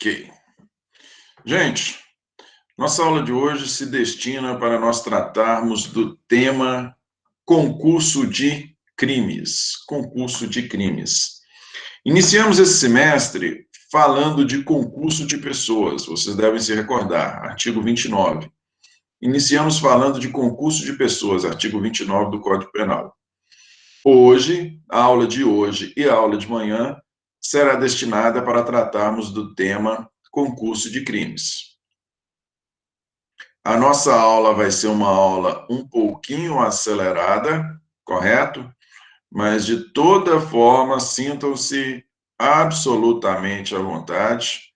Ok. Gente, nossa aula de hoje se destina para nós tratarmos do tema concurso de crimes. Concurso de crimes. Iniciamos esse semestre falando de concurso de pessoas. Vocês devem se recordar, artigo 29. Iniciamos falando de concurso de pessoas, artigo 29 do Código Penal. Hoje, a aula de hoje e a aula de manhã será destinada para tratarmos do tema concurso de crimes. A nossa aula vai ser uma aula um pouquinho acelerada, correto? Mas, de toda forma, sintam-se absolutamente à vontade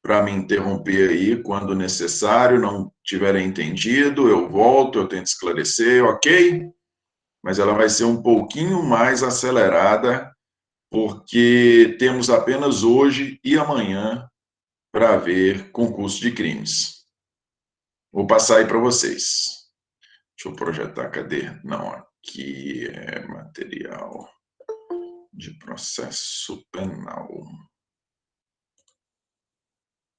para me interromper aí quando necessário, não tiverem entendido, eu volto, eu tento esclarecer, ok? Mas ela vai ser um pouquinho mais acelerada, porque temos apenas hoje e amanhã para ver concurso de crimes. Vou passar aí para vocês. Deixa eu projetar, cadê? Não, aqui é material de processo penal.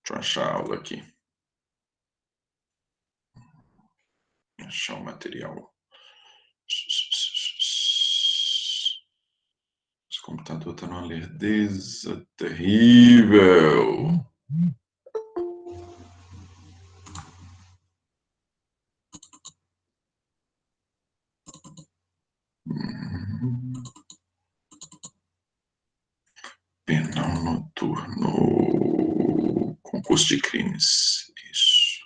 Deixa eu achar a aula aqui. Achar o material. Esse computador está numa lerdeza terrível. Penal noturno. Concurso de crimes. Isso.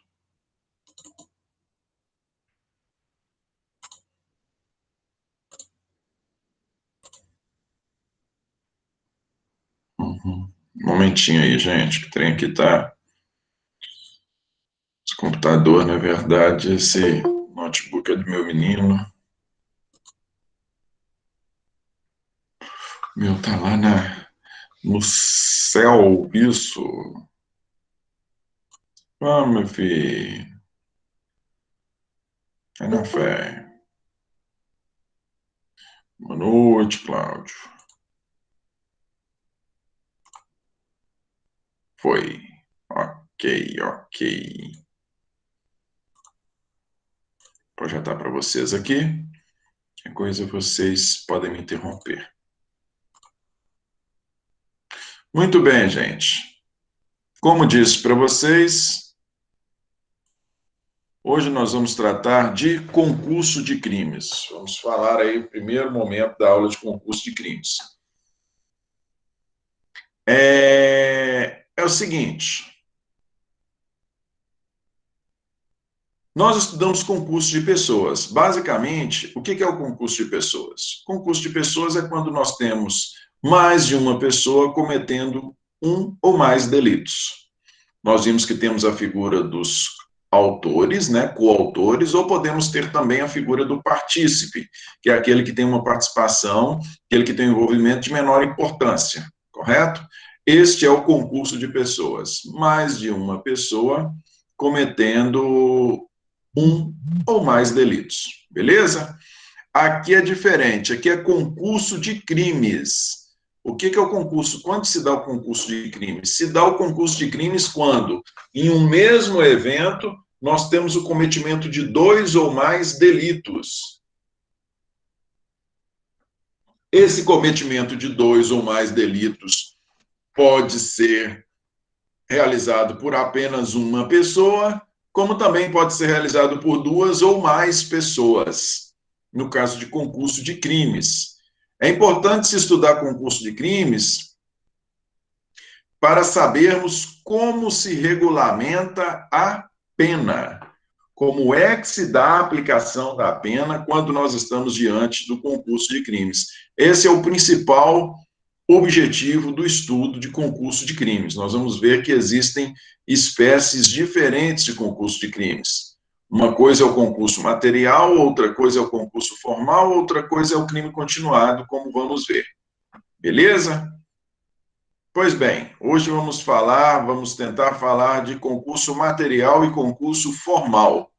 Um momentinho aí, gente, que o trem aqui tá... Esse computador, na verdade, esse notebook é do meu menino. Meu, tá lá no céu, isso. Ah, meu filho. É na fé. Boa noite, Cláudio. Foi. Ok. Vou projetar para vocês aqui. Que coisa vocês podem me interromper. Muito bem, gente. Como disse para vocês, hoje nós vamos tratar de concurso de crimes. Vamos falar aí o primeiro momento da aula de concurso de crimes. É o seguinte, nós estudamos concurso de pessoas. Basicamente, o que é o concurso de pessoas? Concurso de pessoas é quando nós temos mais de uma pessoa cometendo um ou mais delitos. Nós vimos que temos a figura dos autores, né, coautores, ou podemos ter também a figura do partícipe, que é aquele que tem uma participação, aquele que tem um envolvimento de menor importância, correto? Este é o concurso de pessoas. Mais de uma pessoa cometendo um ou mais delitos, beleza? Aqui é diferente, aqui é concurso de crimes. O que é o concurso? Quando se dá o concurso de crimes? Se dá o concurso de crimes quando, em um mesmo evento, nós temos o cometimento de 2 ou mais delitos. Esse cometimento de 2 ou mais delitos pode ser realizado por apenas uma pessoa, como também pode ser realizado por 2 ou mais pessoas, no caso de concurso de crimes. É importante se estudar concurso de crimes para sabermos como se regulamenta a pena, como é que se dá a aplicação da pena quando nós estamos diante do concurso de crimes. Esse é o principal objetivo do estudo de concurso de crimes. Nós vamos ver que existem espécies diferentes de concurso de crimes. Uma coisa é o concurso material, outra coisa é o concurso formal, outra coisa é o crime continuado, como vamos ver. Beleza? Pois bem, hoje vamos tentar falar de concurso material e concurso formal,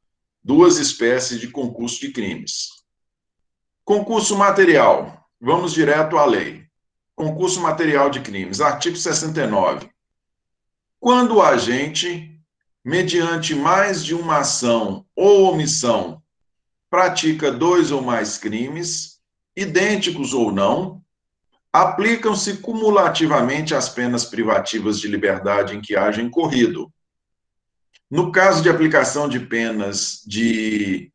duas espécies de concurso de crimes. Concurso material, vamos direto à lei. Concurso material de crimes, artigo 69. quando o agente, mediante mais de uma ação ou omissão, pratica dois ou mais crimes, idênticos ou não, aplicam-se cumulativamente as penas privativas de liberdade em que haja incorrido. No caso de aplicação de penas de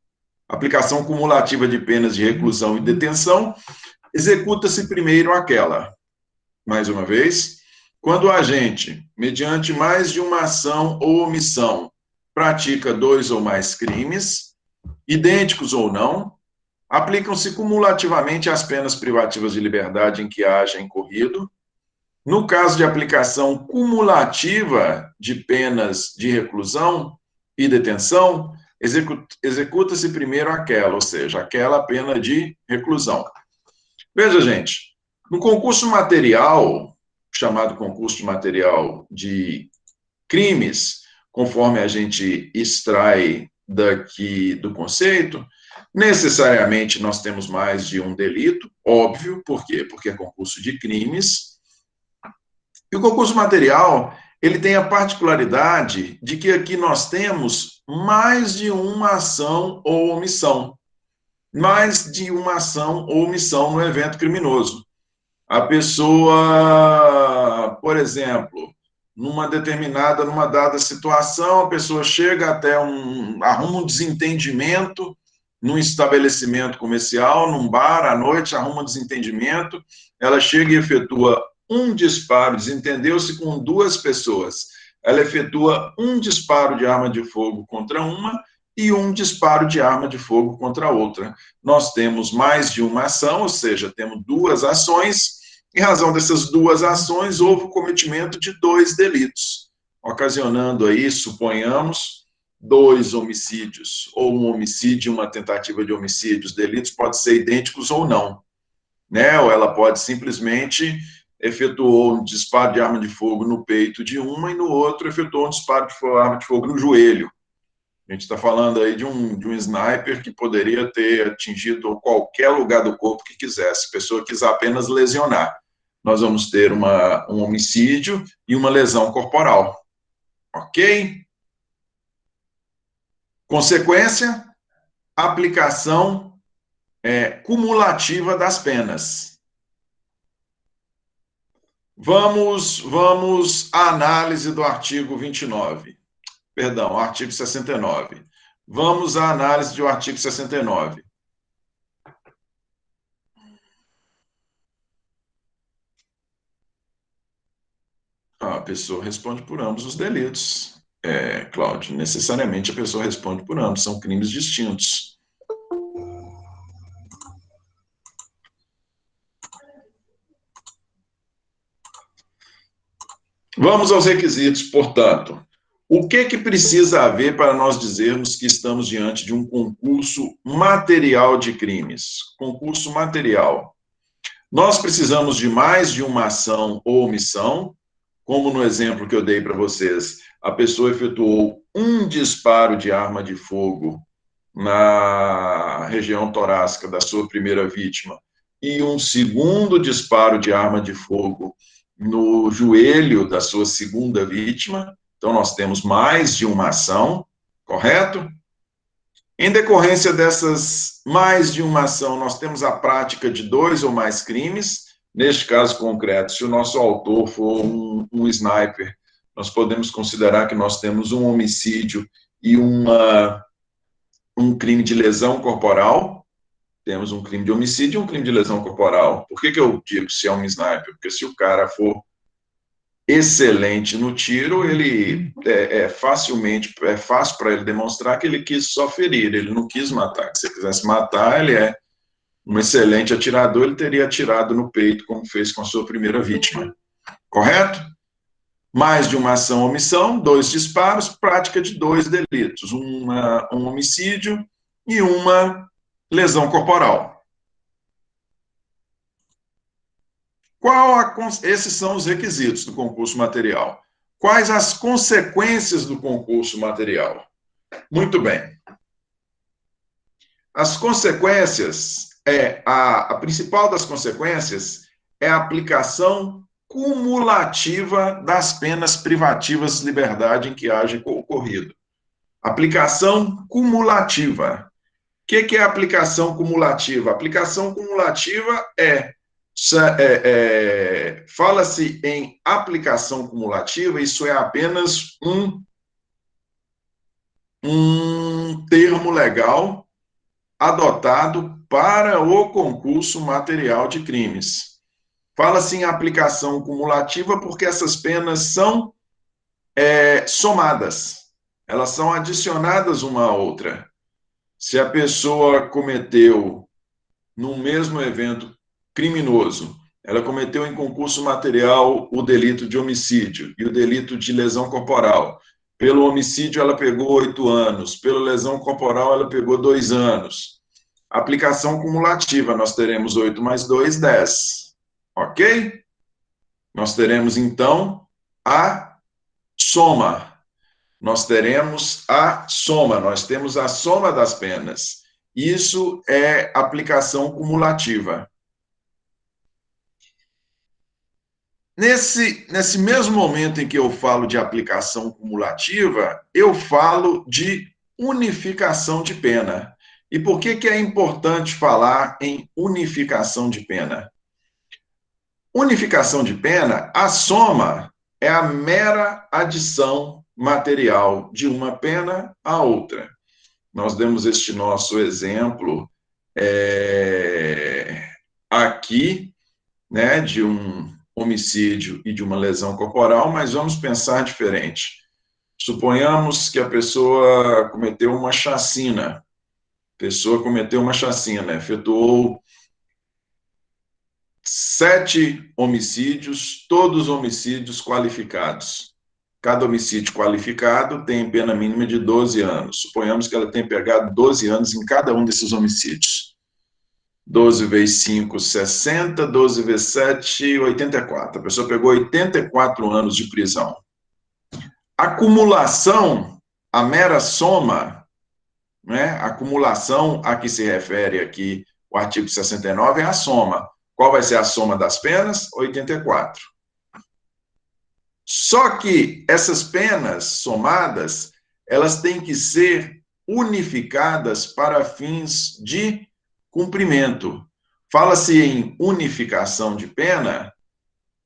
aplicação cumulativa de penas de reclusão e detenção, executa-se primeiro aquela. Mais uma vez, quando o agente, mediante mais de uma ação ou omissão, pratica dois ou mais crimes, idênticos ou não, aplicam-se cumulativamente as penas privativas de liberdade em que haja incorrido. No caso de aplicação cumulativa de penas de reclusão e detenção, executa-se primeiro aquela, ou seja, aquela pena de reclusão. Veja, gente, no concurso material, chamado concurso de material de crimes, conforme a gente extrai daqui do conceito, necessariamente nós temos mais de um delito, óbvio, por quê? Porque é concurso de crimes. E o concurso material, ele tem a particularidade de que aqui nós temos mais de uma ação ou omissão. Mais de uma ação ou omissão no evento criminoso. A pessoa, por exemplo, numa dada situação, a pessoa chega até arruma um desentendimento num estabelecimento comercial, num bar, à noite, arruma um desentendimento, ela chega e efetua um disparo, desentendeu-se com duas pessoas, ela efetua um disparo de arma de fogo contra uma e um disparo de arma de fogo contra a outra. Nós temos mais de uma ação, ou seja, temos duas ações. Em razão dessas duas ações, houve o cometimento de dois delitos, ocasionando aí, suponhamos, dois homicídios, ou um homicídio e uma tentativa de homicídio. Os delitos podem ser idênticos ou não, né? Ou ela pode simplesmente efetuou um disparo de arma de fogo no peito de uma e no outro efetuou um disparo de arma de fogo no joelho. A gente está falando aí de um sniper que poderia ter atingido qualquer lugar do corpo que quisesse. A pessoa quis apenas lesionar. Nós vamos ter um homicídio e uma lesão corporal. Ok? Consequência, aplicação cumulativa das penas. Vamos à análise do artigo 29. Perdão, artigo 69. Vamos à análise do artigo 69. A pessoa responde por ambos os delitos. Cláudio, necessariamente a pessoa responde por ambos, são crimes distintos. Vamos aos requisitos, portanto. O que precisa haver para nós dizermos que estamos diante de um concurso material de crimes? Concurso material. Nós precisamos de mais de uma ação ou omissão, como no exemplo que eu dei para vocês, a pessoa efetuou um disparo de arma de fogo na região torácica da sua primeira vítima e um segundo disparo de arma de fogo no joelho da sua segunda vítima. Então, nós temos mais de uma ação, correto? Em decorrência dessas mais de uma ação, nós temos a prática de dois ou mais crimes. Neste caso concreto, se o nosso autor for um sniper, nós podemos considerar que nós temos um homicídio e um crime de lesão corporal. Temos um crime de homicídio e um crime de lesão corporal. Por que eu digo se é um sniper? Porque se o cara for excelente no tiro, ele é fácil para ele demonstrar que ele quis só ferir, ele não quis matar. Se ele quisesse matar, ele é um excelente atirador, ele teria atirado no peito, como fez com a sua primeira vítima. Correto? Mais de uma ação ou omissão, dois disparos, prática de dois delitos, um homicídio e uma lesão corporal. Esses são os requisitos do concurso material. Quais as consequências do concurso material? Muito bem. As consequências, a principal das consequências é a aplicação cumulativa das penas privativas de liberdade em que haja ocorrido. Aplicação cumulativa. O que é aplicação cumulativa? Aplicação cumulativa fala-se em aplicação cumulativa, isso é apenas um termo legal adotado para o concurso material de crimes. Fala-se em aplicação cumulativa porque essas penas são somadas, elas são adicionadas uma à outra. Se a pessoa cometeu, no mesmo evento criminoso, ela cometeu em concurso material o delito de homicídio e o delito de lesão corporal. Pelo homicídio, ela pegou 8 anos. Pela lesão corporal, ela pegou 2 anos. Aplicação cumulativa, nós teremos 8 mais 2, 10. Ok? Nós teremos, então, a soma. Nós teremos a soma, nós temos a soma das penas. Isso é aplicação cumulativa. Nesse mesmo momento em que eu falo de aplicação cumulativa, eu falo de unificação de pena. E por que é importante falar em unificação de pena? Unificação de pena, a soma é a mera adição material de uma pena à outra. Nós demos este nosso exemplo aqui, né, de um homicídio e de uma lesão corporal, mas vamos pensar diferente. Suponhamos que a pessoa cometeu uma chacina. Efetuou 7 homicídios, todos homicídios qualificados. Cada homicídio qualificado tem pena mínima de 12 anos. Suponhamos que ela tenha pegado 12 anos em cada um desses homicídios. 12 vezes 5, 60, 12 vezes 7, 84. A pessoa pegou 84 anos de prisão. A acumulação, a mera soma, né? A acumulação a que se refere aqui o artigo 69 é a soma. Qual vai ser a soma das penas? 84. Só que essas penas somadas, elas têm que ser unificadas para fins de cumprimento. Fala-se em unificação de pena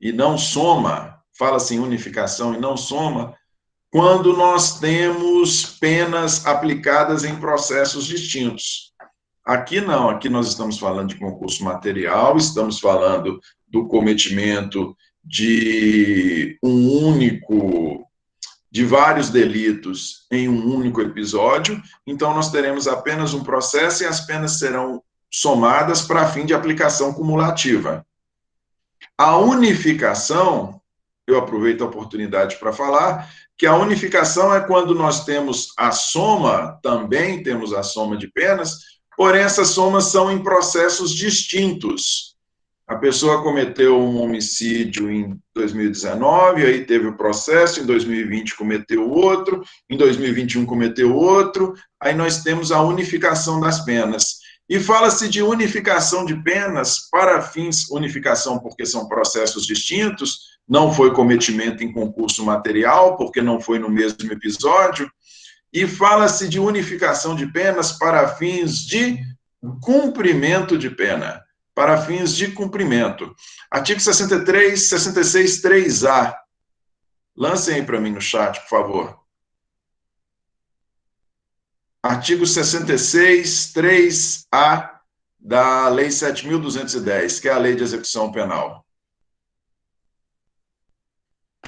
e não soma, fala-se em unificação e não soma, quando nós temos penas aplicadas em processos distintos. Aqui não, aqui nós estamos falando de concurso material, estamos falando do cometimento de vários delitos em um único episódio, então nós teremos apenas um processo e as penas serão somadas para fim de aplicação cumulativa. A unificação, eu aproveito a oportunidade para falar, que a unificação é quando nós temos a soma, também temos a soma de penas, porém essas somas são em processos distintos. A pessoa cometeu um homicídio em 2019, aí teve o processo, em 2020 cometeu outro, em 2021 cometeu outro, aí nós temos a unificação das penas. E fala-se de unificação de penas para fins, unificação porque são processos distintos, não foi cometimento em concurso material, porque não foi no mesmo episódio, e fala-se de unificação de penas para fins de cumprimento de pena, para fins de cumprimento. Artigo 63, 66, 3A. Lancem aí para mim no chat, por favor. Artigo 66, 3A da Lei 7.210, que é a Lei de Execução Penal.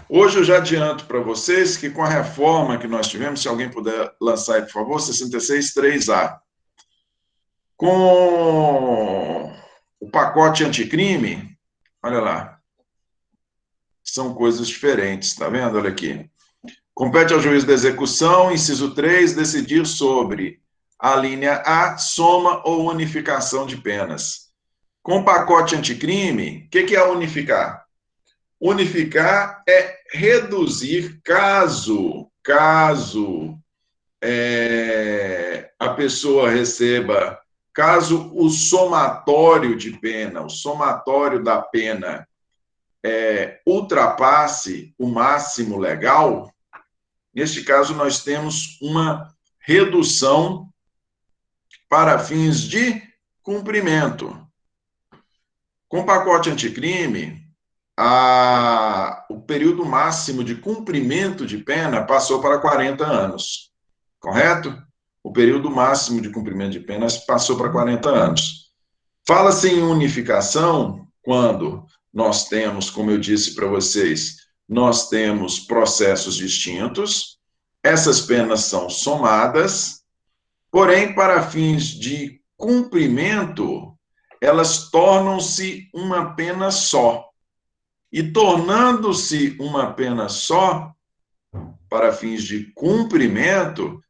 Hoje eu já adianto para vocês que com a reforma que nós tivemos, se alguém puder lançar aí, por favor, 66, 3A. Com o pacote anticrime, olha lá, são coisas diferentes, tá vendo? Olha aqui. Compete ao juiz da execução, inciso 3, decidir sobre a linha A, soma ou unificação de penas. Com o pacote anticrime, o que é unificar? Unificar é reduzir caso a pessoa receba, caso o somatório de pena, o somatório da pena ultrapasse o máximo legal, neste caso nós temos uma redução para fins de cumprimento. Com o pacote anticrime, o período máximo de cumprimento de pena passou para 40 anos, correto? O período máximo de cumprimento de penas passou para 40 anos. Fala-se em unificação quando nós temos, como eu disse para vocês, nós temos processos distintos, essas penas são somadas, porém, para fins de cumprimento, elas tornam-se uma pena só. E tornando-se uma pena só, para fins de cumprimento,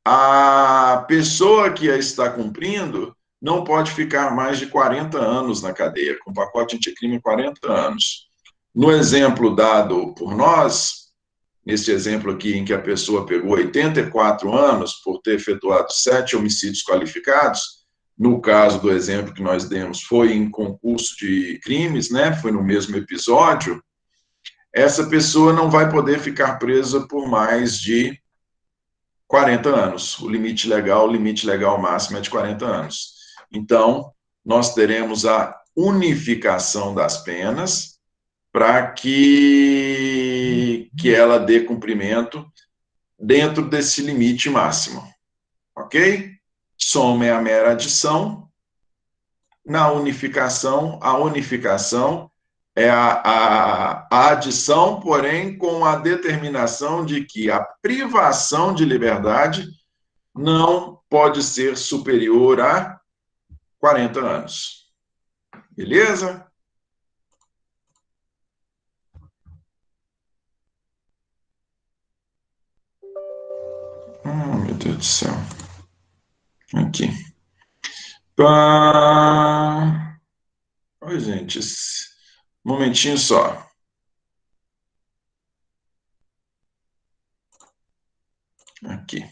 a pessoa que a está cumprindo não pode ficar mais de 40 anos na cadeia, com pacote anticrime 40 anos. No exemplo dado por nós, nesse exemplo aqui em que a pessoa pegou 84 anos por ter efetuado 7 homicídios qualificados, no caso do exemplo que nós demos, foi em concurso de crimes, né? Foi no mesmo episódio, essa pessoa não vai poder ficar presa por mais de 40 anos. O limite legal máximo é de 40 anos. Então, nós teremos a unificação das penas para que ela dê cumprimento dentro desse limite máximo. Ok? Soma é a mera adição. Na unificação, a unificação é a adição, porém, com a determinação de que a privação de liberdade não pode ser superior a 40 anos. Beleza? Meu Deus do céu. Aqui. Oi, gente. Um momentinho só. Aqui.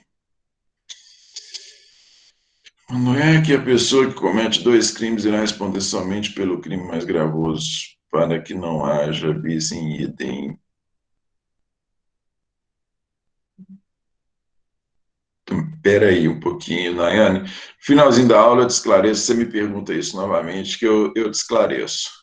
Não é que a pessoa que comete 2 crimes irá responder somente pelo crime mais gravoso, para que não haja bis in idem. Espera aí um pouquinho, Nayane. Finalzinho da aula eu te esclareço. Você me pergunta isso novamente, que eu te esclareço.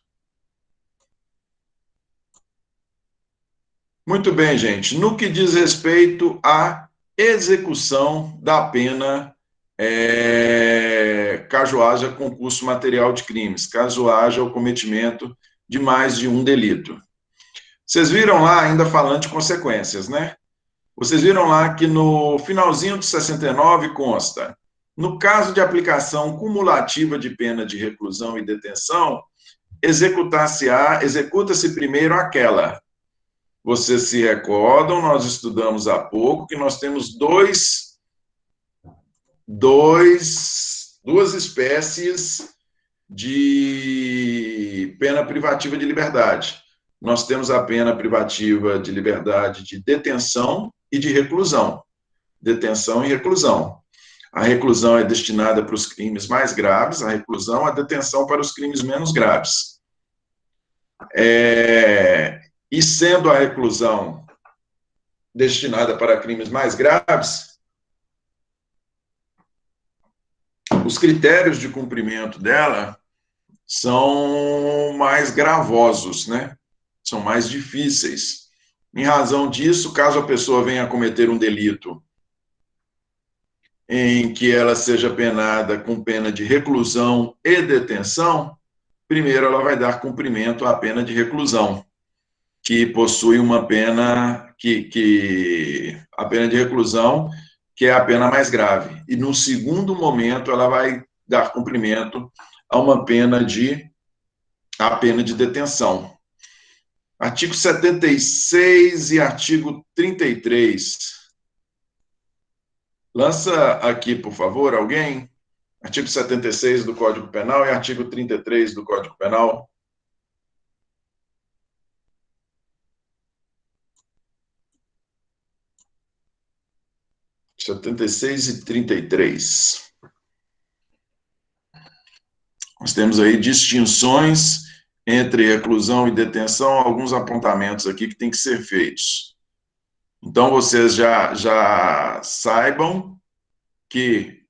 Muito bem, gente. No que diz respeito à execução da pena, caso haja concurso material de crimes, caso haja o cometimento de mais de um delito. Vocês viram lá, ainda falando de consequências, né? Vocês viram lá que no finalzinho de 69 consta, no caso de aplicação cumulativa de pena de reclusão e detenção, executa-se primeiro aquela. Vocês se recordam, nós estudamos há pouco que nós temos duas espécies de pena privativa de liberdade. Nós temos a pena privativa de liberdade de detenção e de reclusão. Detenção e reclusão. A reclusão é destinada para os crimes mais graves, a reclusão, a detenção para os crimes menos graves. E sendo a reclusão destinada para crimes mais graves, os critérios de cumprimento dela são mais gravosos, né? São mais difíceis. Em razão disso, caso a pessoa venha a cometer um delito em que ela seja penada com pena de reclusão e detenção, primeiro ela vai dar cumprimento à pena de reclusão, que possui uma pena a pena de reclusão, que é a pena mais grave. E no segundo momento ela vai dar cumprimento a uma pena de detenção. Artigo 76 e artigo 33. Lança aqui, por favor, alguém? Artigo 76 do Código Penal e artigo 33 do Código Penal. Artigo 76 e 33. Nós temos aí distinções entre reclusão e detenção, alguns apontamentos aqui que tem que ser feitos. Então, vocês já saibam que,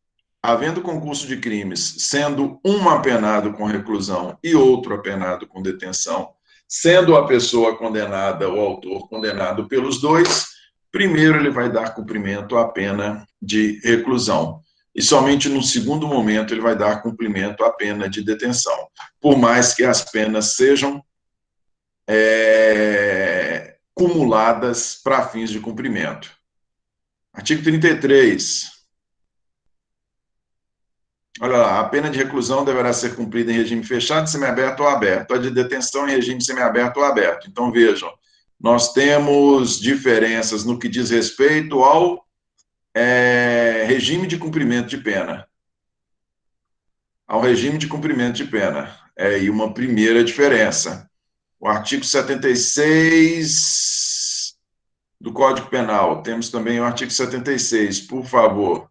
havendo concurso de crimes, sendo um apenado com reclusão e outro apenado com detenção, sendo a pessoa condenada, o autor condenado pelos dois, primeiro ele vai dar cumprimento à pena de reclusão. E somente no segundo momento ele vai dar cumprimento à pena de detenção, por mais que as penas sejam cumuladas para fins de cumprimento. Artigo 33. Olha lá, a pena de reclusão deverá ser cumprida em regime fechado, semiaberto ou aberto. A de detenção em regime semiaberto ou aberto. Então, vejam, nós temos diferenças no que diz respeito ao regime de cumprimento de pena. Ao regime de cumprimento de pena. E uma primeira diferença. O artigo 76 do Código Penal. Temos também o artigo 76, por favor.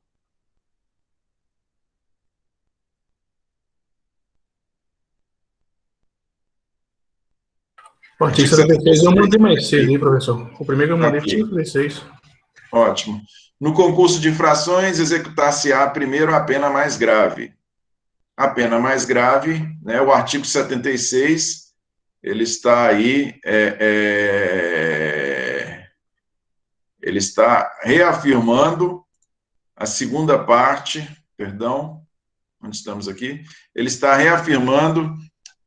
O artigo 76 eu mandei mais cedo, hein, professor? O primeiro eu mandei foi 76. Ótimo. No concurso de infrações, executar-se-á primeiro a pena mais grave. A pena mais grave, né, o artigo 76, ele está aí, ele está reafirmando a segunda parte, perdão, onde estamos aqui? Ele está reafirmando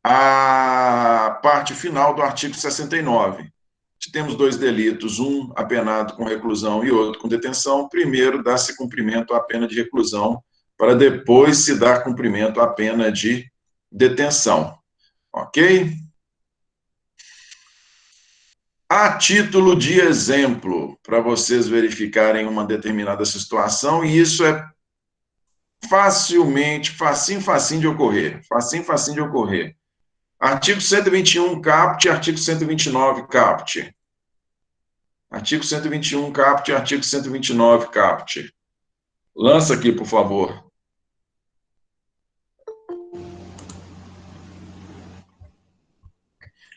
a parte final do artigo 69. Se temos dois delitos, um apenado com reclusão e outro com detenção, primeiro dá-se cumprimento à pena de reclusão, para depois se dar cumprimento à pena de detenção. Ok? A título de exemplo, para vocês verificarem uma determinada situação, e isso é facinho de ocorrer, facinho de ocorrer. Artigo 121 caput, artigo 129 caput. Artigo 121 caput, artigo 129 caput. Lança aqui, por favor.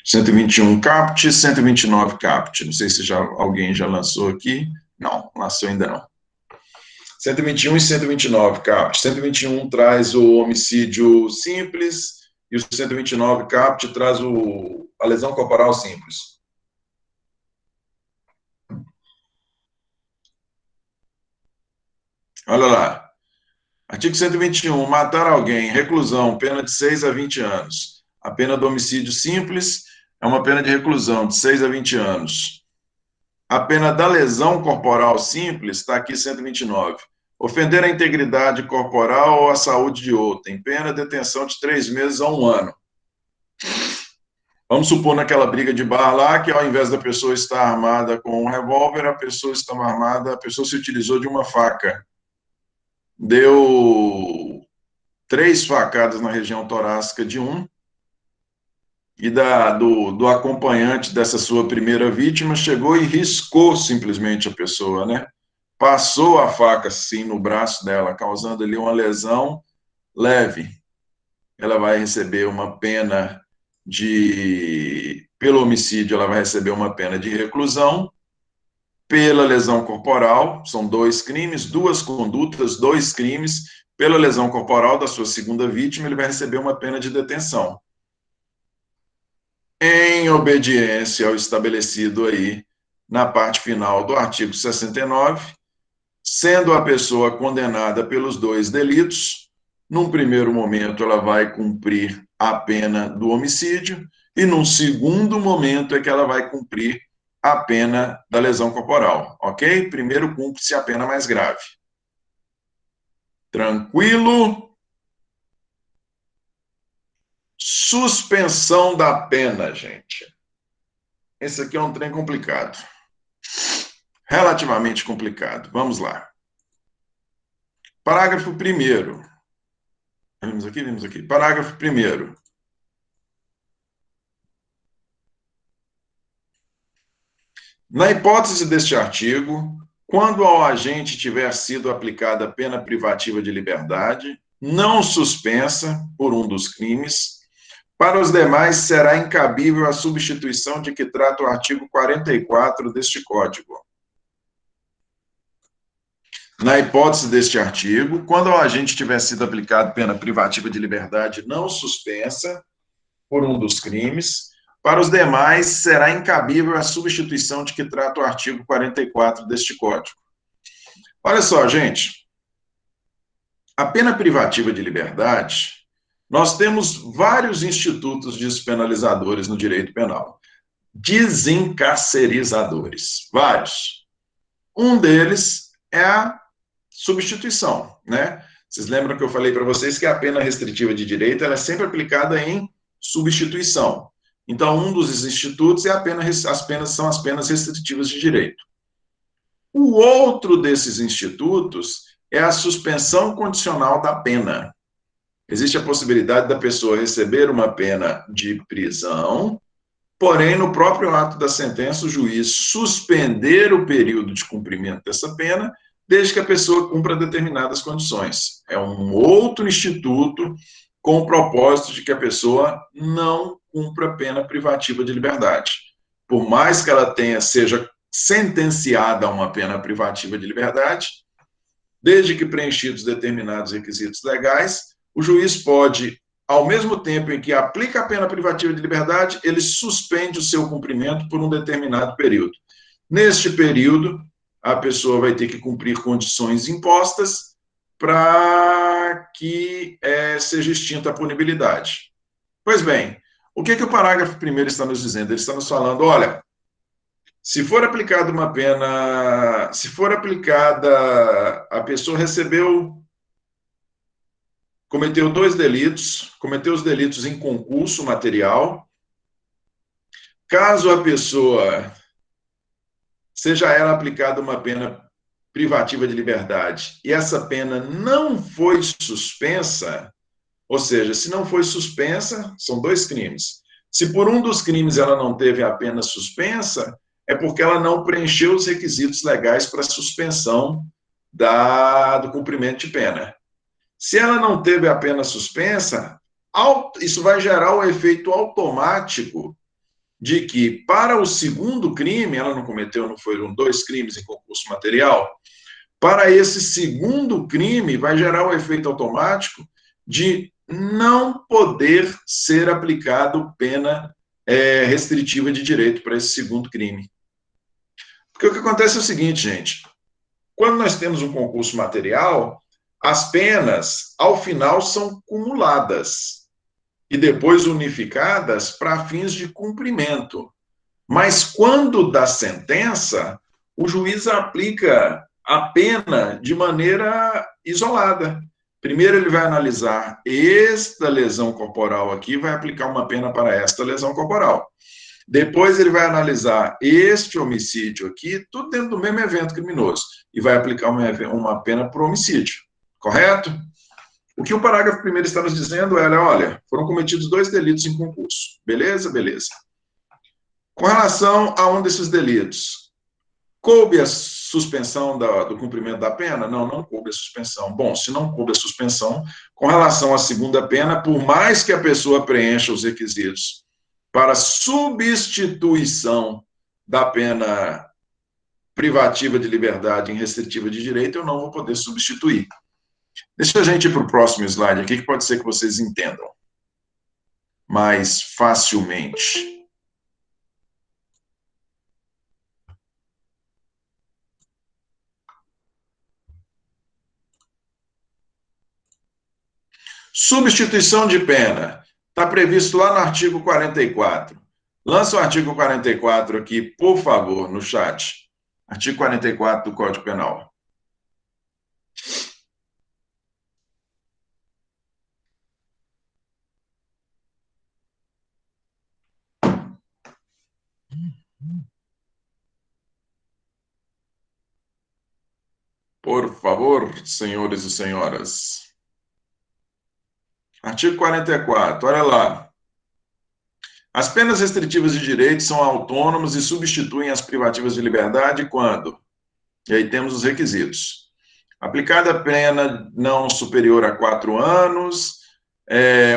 Cento e 121 caput, 129 caput. Não sei se alguém já lançou aqui. Não, lançou ainda não. 121 e 129 caput. 121 traz o homicídio simples e o 129 caput traz a lesão corporal simples. Olha lá. Artigo 121. Matar alguém, reclusão, pena de 6 a 20 anos. A pena do homicídio simples é uma pena de reclusão de 6 a 20 anos. A pena da lesão corporal simples está aqui 129. Ofender a integridade corporal ou a saúde de outrem. Pena de detenção de 3 meses a 1 ano. Vamos supor naquela briga de bar lá, que ao invés da pessoa estar armada com um revólver, a pessoa estava armada, a pessoa se utilizou de uma faca. Deu 3 facadas na região torácica de um, e do acompanhante dessa sua primeira vítima chegou e riscou simplesmente a pessoa, né? Passou a faca assim no braço dela, causando ali uma lesão leve. Ela vai receber uma pena pelo homicídio, ela vai receber uma pena de reclusão. Pela lesão corporal, são 2 crimes, 2 condutas, 2 crimes. Pela lesão corporal da sua segunda vítima, ele vai receber uma pena de detenção. Em obediência ao estabelecido aí na parte final do artigo 69, sendo a pessoa condenada pelos 2 delitos, num primeiro momento ela vai cumprir a pena do homicídio e num segundo momento é que ela vai cumprir a pena da lesão corporal, ok? Primeiro cumpre-se a pena mais grave. Tranquilo? Suspensão da pena, gente. Esse aqui é um trem complicado. Relativamente complicado. Vamos lá. Parágrafo 1º. Vimos aqui. Parágrafo 1º. Na hipótese deste artigo, quando ao agente tiver sido aplicada pena privativa de liberdade, não suspensa por um dos crimes, Para os demais, será incabível a substituição de que trata o artigo 44 deste Código. Na hipótese deste artigo, quando ao agente tiver sido aplicado pena privativa de liberdade não suspensa por um dos crimes, para os demais, será incabível a substituição de que trata o artigo 44 deste Código. Olha só, gente, a pena privativa de liberdade, nós temos vários institutos despenalizadores no direito penal. Desencarcerizadores, vários. Um deles é a substituição, né? Vocês lembram que eu falei para vocês que a pena restritiva de direito ela é sempre aplicada em substituição. Então, um dos institutos é são as penas restritivas de direito. O outro desses institutos é a suspensão condicional da pena. Existe a possibilidade da pessoa receber uma pena de prisão, porém, no próprio ato da sentença, o juiz suspender o período de cumprimento dessa pena, desde que a pessoa cumpra determinadas condições. É um outro instituto com o propósito de que a pessoa não cumpra pena privativa de liberdade. Por mais que ela seja sentenciada a uma pena privativa de liberdade, desde que preenchidos determinados requisitos legais, o juiz pode, ao mesmo tempo em que aplica a pena privativa de liberdade, ele suspende o seu cumprimento por um determinado período. Neste período, a pessoa vai ter que cumprir condições impostas para que seja extinta a punibilidade. Pois bem, o que o parágrafo 1º está nos dizendo? Ele está nos falando, olha, se for aplicada uma pena, a pessoa cometeu 2 delitos, cometeu os delitos em concurso material, caso a pessoa seja ela aplicada uma pena privativa de liberdade e essa pena não foi suspensa, ou seja, se não foi suspensa, são 2 crimes. Se por um dos crimes ela não teve a pena suspensa, é porque ela não preencheu os requisitos legais para a suspensão do cumprimento de pena. Se ela não teve a pena suspensa, isso vai gerar o efeito automático de que, para o segundo crime, ela não cometeu, não foram 2 crimes em concurso material, para esse segundo crime, vai gerar o efeito automático de não poder ser aplicado pena restritiva de direito para esse segundo crime. Porque o que acontece é o seguinte, gente, quando nós temos um concurso material, as penas, ao final, são cumuladas e depois unificadas para fins de cumprimento. Mas quando dá sentença, o juiz aplica a pena de maneira isolada. Primeiro ele vai analisar esta lesão corporal aqui, vai aplicar uma pena para esta lesão corporal. Depois ele vai analisar este homicídio aqui, tudo dentro do mesmo evento criminoso, e vai aplicar uma pena por homicídio. Correto? O que o parágrafo 1º está nos dizendo é, olha, foram cometidos 2 delitos em concurso. Beleza? Beleza. Com relação a um desses delitos, coube a suspensão do cumprimento da pena? Não, não coube a suspensão. Bom, se não coube a suspensão, com relação à segunda pena, por mais que a pessoa preencha os requisitos para substituição da pena privativa de liberdade em restritiva de direito, eu não vou poder substituir. Deixa a gente ir para o próximo slide aqui, que pode ser que vocês entendam mais facilmente. Substituição de pena. Está previsto lá no artigo 44. Lança o artigo 44 aqui, por favor, no chat. Artigo 44 do Código Penal. Por favor, senhores e senhoras. Artigo 44, olha lá. As penas restritivas de direito são autônomas e substituem as privativas de liberdade quando? E aí temos os requisitos. Aplicada a pena não superior a 4 anos,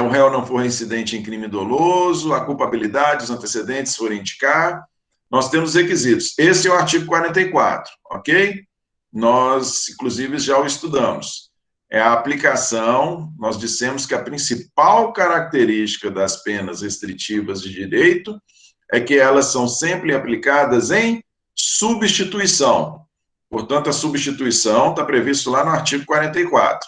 o réu não for reincidente em crime doloso, a culpabilidade, os antecedentes forem indicar, nós temos requisitos. Esse é o artigo 44, ok? Nós, inclusive, já o estudamos. É a aplicação, nós dissemos que a principal característica das penas restritivas de direito é que elas são sempre aplicadas em substituição. Portanto, a substituição está previsto lá no artigo 44.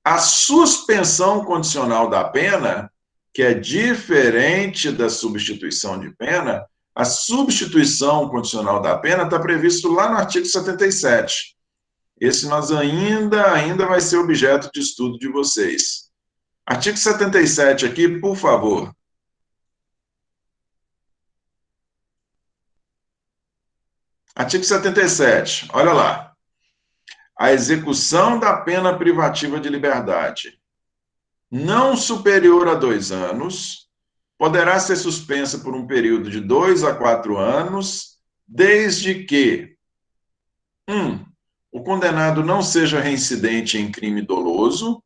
A suspensão condicional da pena, que é diferente da substituição de pena, a substituição condicional da pena está previsto lá no artigo 77. Esse nós ainda vai ser objeto de estudo de vocês. Artigo 77 aqui, por favor. Artigo 77, olha lá. A execução da pena privativa de liberdade não superior a 2 anos poderá ser suspensa por um período de 2 a 4 anos, desde que 1. O condenado não seja reincidente em crime doloso.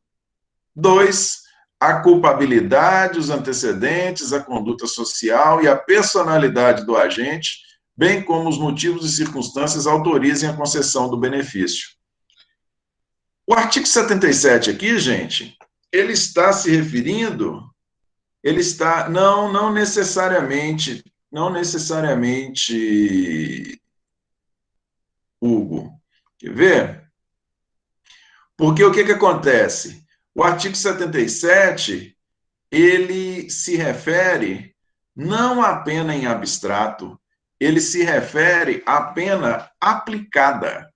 2. A culpabilidade, os antecedentes, a conduta social e a personalidade do agente, bem como os motivos e circunstâncias autorizem a concessão do benefício. O artigo 77 aqui, gente, ele está se referindo, não necessariamente, Hugo, quer ver? Porque o que acontece? O artigo 77, ele se refere não à pena em abstrato, ele se refere à pena aplicada.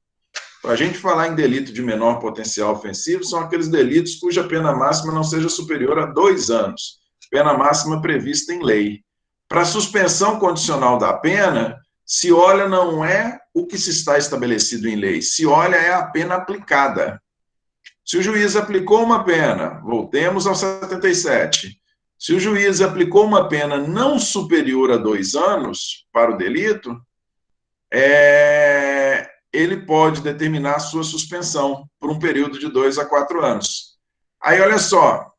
Para a gente falar em delito de menor potencial ofensivo, são aqueles delitos cuja pena máxima não seja superior a 2 anos, pena máxima prevista em lei. Para a suspensão condicional da pena, se olha não é o que se está estabelecido em lei, se olha é a pena aplicada. Se o juiz aplicou uma pena, voltemos ao 77, se o juiz aplicou uma pena não superior a 2 anos para o delito, ele pode determinar a sua suspensão por um período de 2 a 4 anos. Aí, olha só,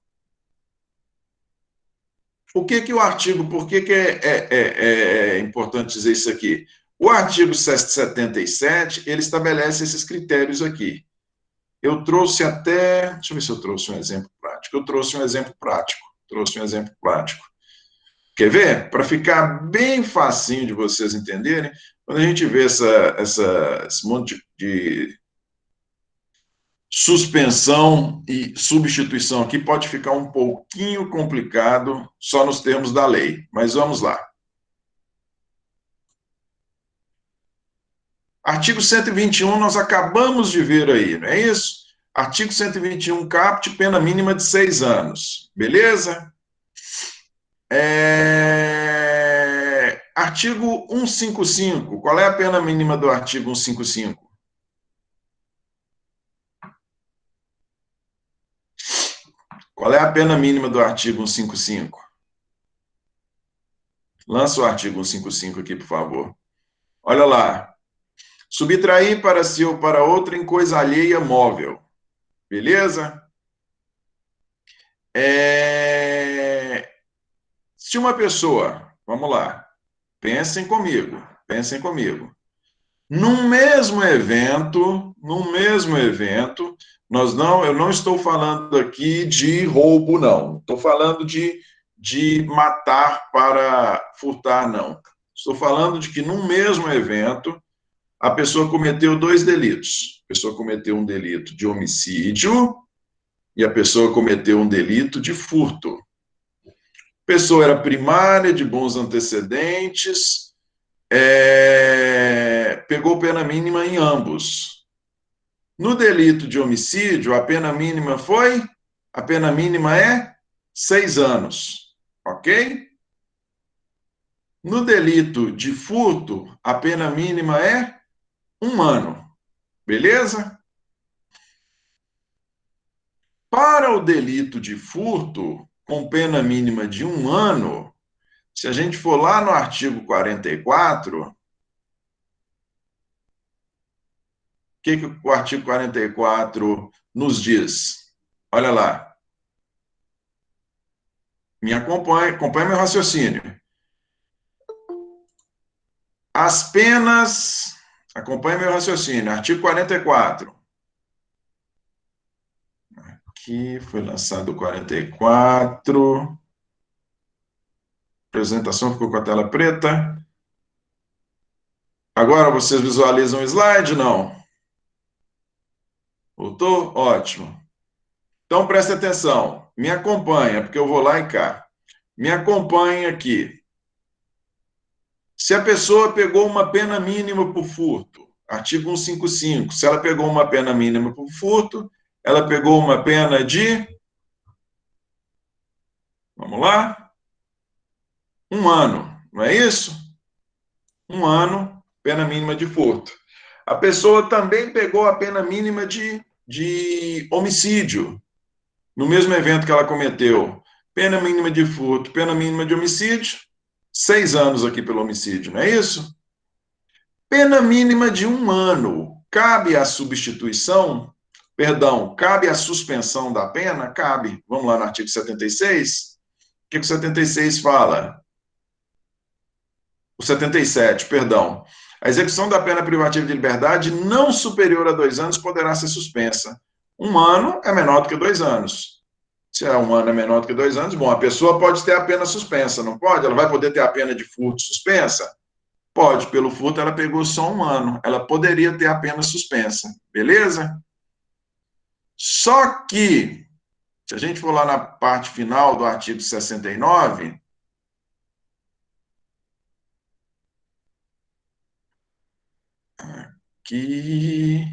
por que o artigo, por que é importante dizer isso aqui? O artigo 77, ele estabelece esses critérios aqui. Eu trouxe até, deixa eu ver se eu trouxe um exemplo prático. Eu trouxe um exemplo prático. Quer ver? Para ficar bem facinho de vocês entenderem, quando a gente vê esse monte de suspensão e substituição aqui, pode ficar um pouquinho complicado só nos termos da lei, mas vamos lá. Artigo 121, nós acabamos de ver aí, não é isso? Artigo 121, caput, pena mínima de 6 anos. Beleza? Artigo 155. Qual é a pena mínima do artigo 155? Qual é a pena mínima do artigo 155? Lança o artigo 155 aqui, por favor. Olha lá. Subtrair para si ou para outra em coisa alheia móvel. Beleza? Se uma pessoa, vamos lá, pensem comigo. No mesmo evento, eu não estou falando aqui de roubo, não. Estou falando de matar para furtar, não. Estou falando de que no mesmo evento, a pessoa cometeu 2 delitos. A pessoa cometeu um delito de homicídio e a pessoa cometeu um delito de furto. A pessoa era primária, de bons antecedentes, pegou pena mínima em ambos. No delito de homicídio, a pena mínima é 6 anos, ok? No delito de furto, a pena mínima é 1 ano, beleza? Para o delito de furto, com pena mínima de 1 ano, se a gente for lá no artigo 44, o que o artigo 44 nos diz? Olha lá. Me acompanhe meu raciocínio. As penas, acompanhe meu raciocínio, artigo 44. Aqui foi lançado o 44. A apresentação ficou com a tela preta. Agora vocês visualizam o slide? Não? Voltou? Ótimo. Então, preste atenção. Me acompanha, porque eu vou lá e cá. Me acompanhe aqui. Se a pessoa pegou uma pena mínima por furto, artigo 155, se ela pegou uma pena mínima por furto, ela pegou uma pena de... Vamos lá? 1 ano, não é isso? 1 ano, pena mínima de furto. A pessoa também pegou a pena mínima de homicídio, no mesmo evento que ela cometeu. Pena mínima de furto, pena mínima de homicídio, 6 anos aqui pelo homicídio, não é isso? Pena mínima de 1 ano. Cabe a substituição? Perdão, cabe a suspensão da pena? Cabe. Vamos lá no artigo 76. O que o 76 fala? O 77, perdão. A execução da pena privativa de liberdade não superior a 2 anos poderá ser suspensa. 1 ano é menor do que 2 anos. Se 1 ano é menor do que 2 anos, bom, a pessoa pode ter a pena suspensa, não pode? Ela vai poder ter a pena de furto suspensa? Pode, pelo furto ela pegou só 1 ano. Ela poderia ter a pena suspensa, beleza? Só que, se a gente for lá na parte final do artigo 69, aqui,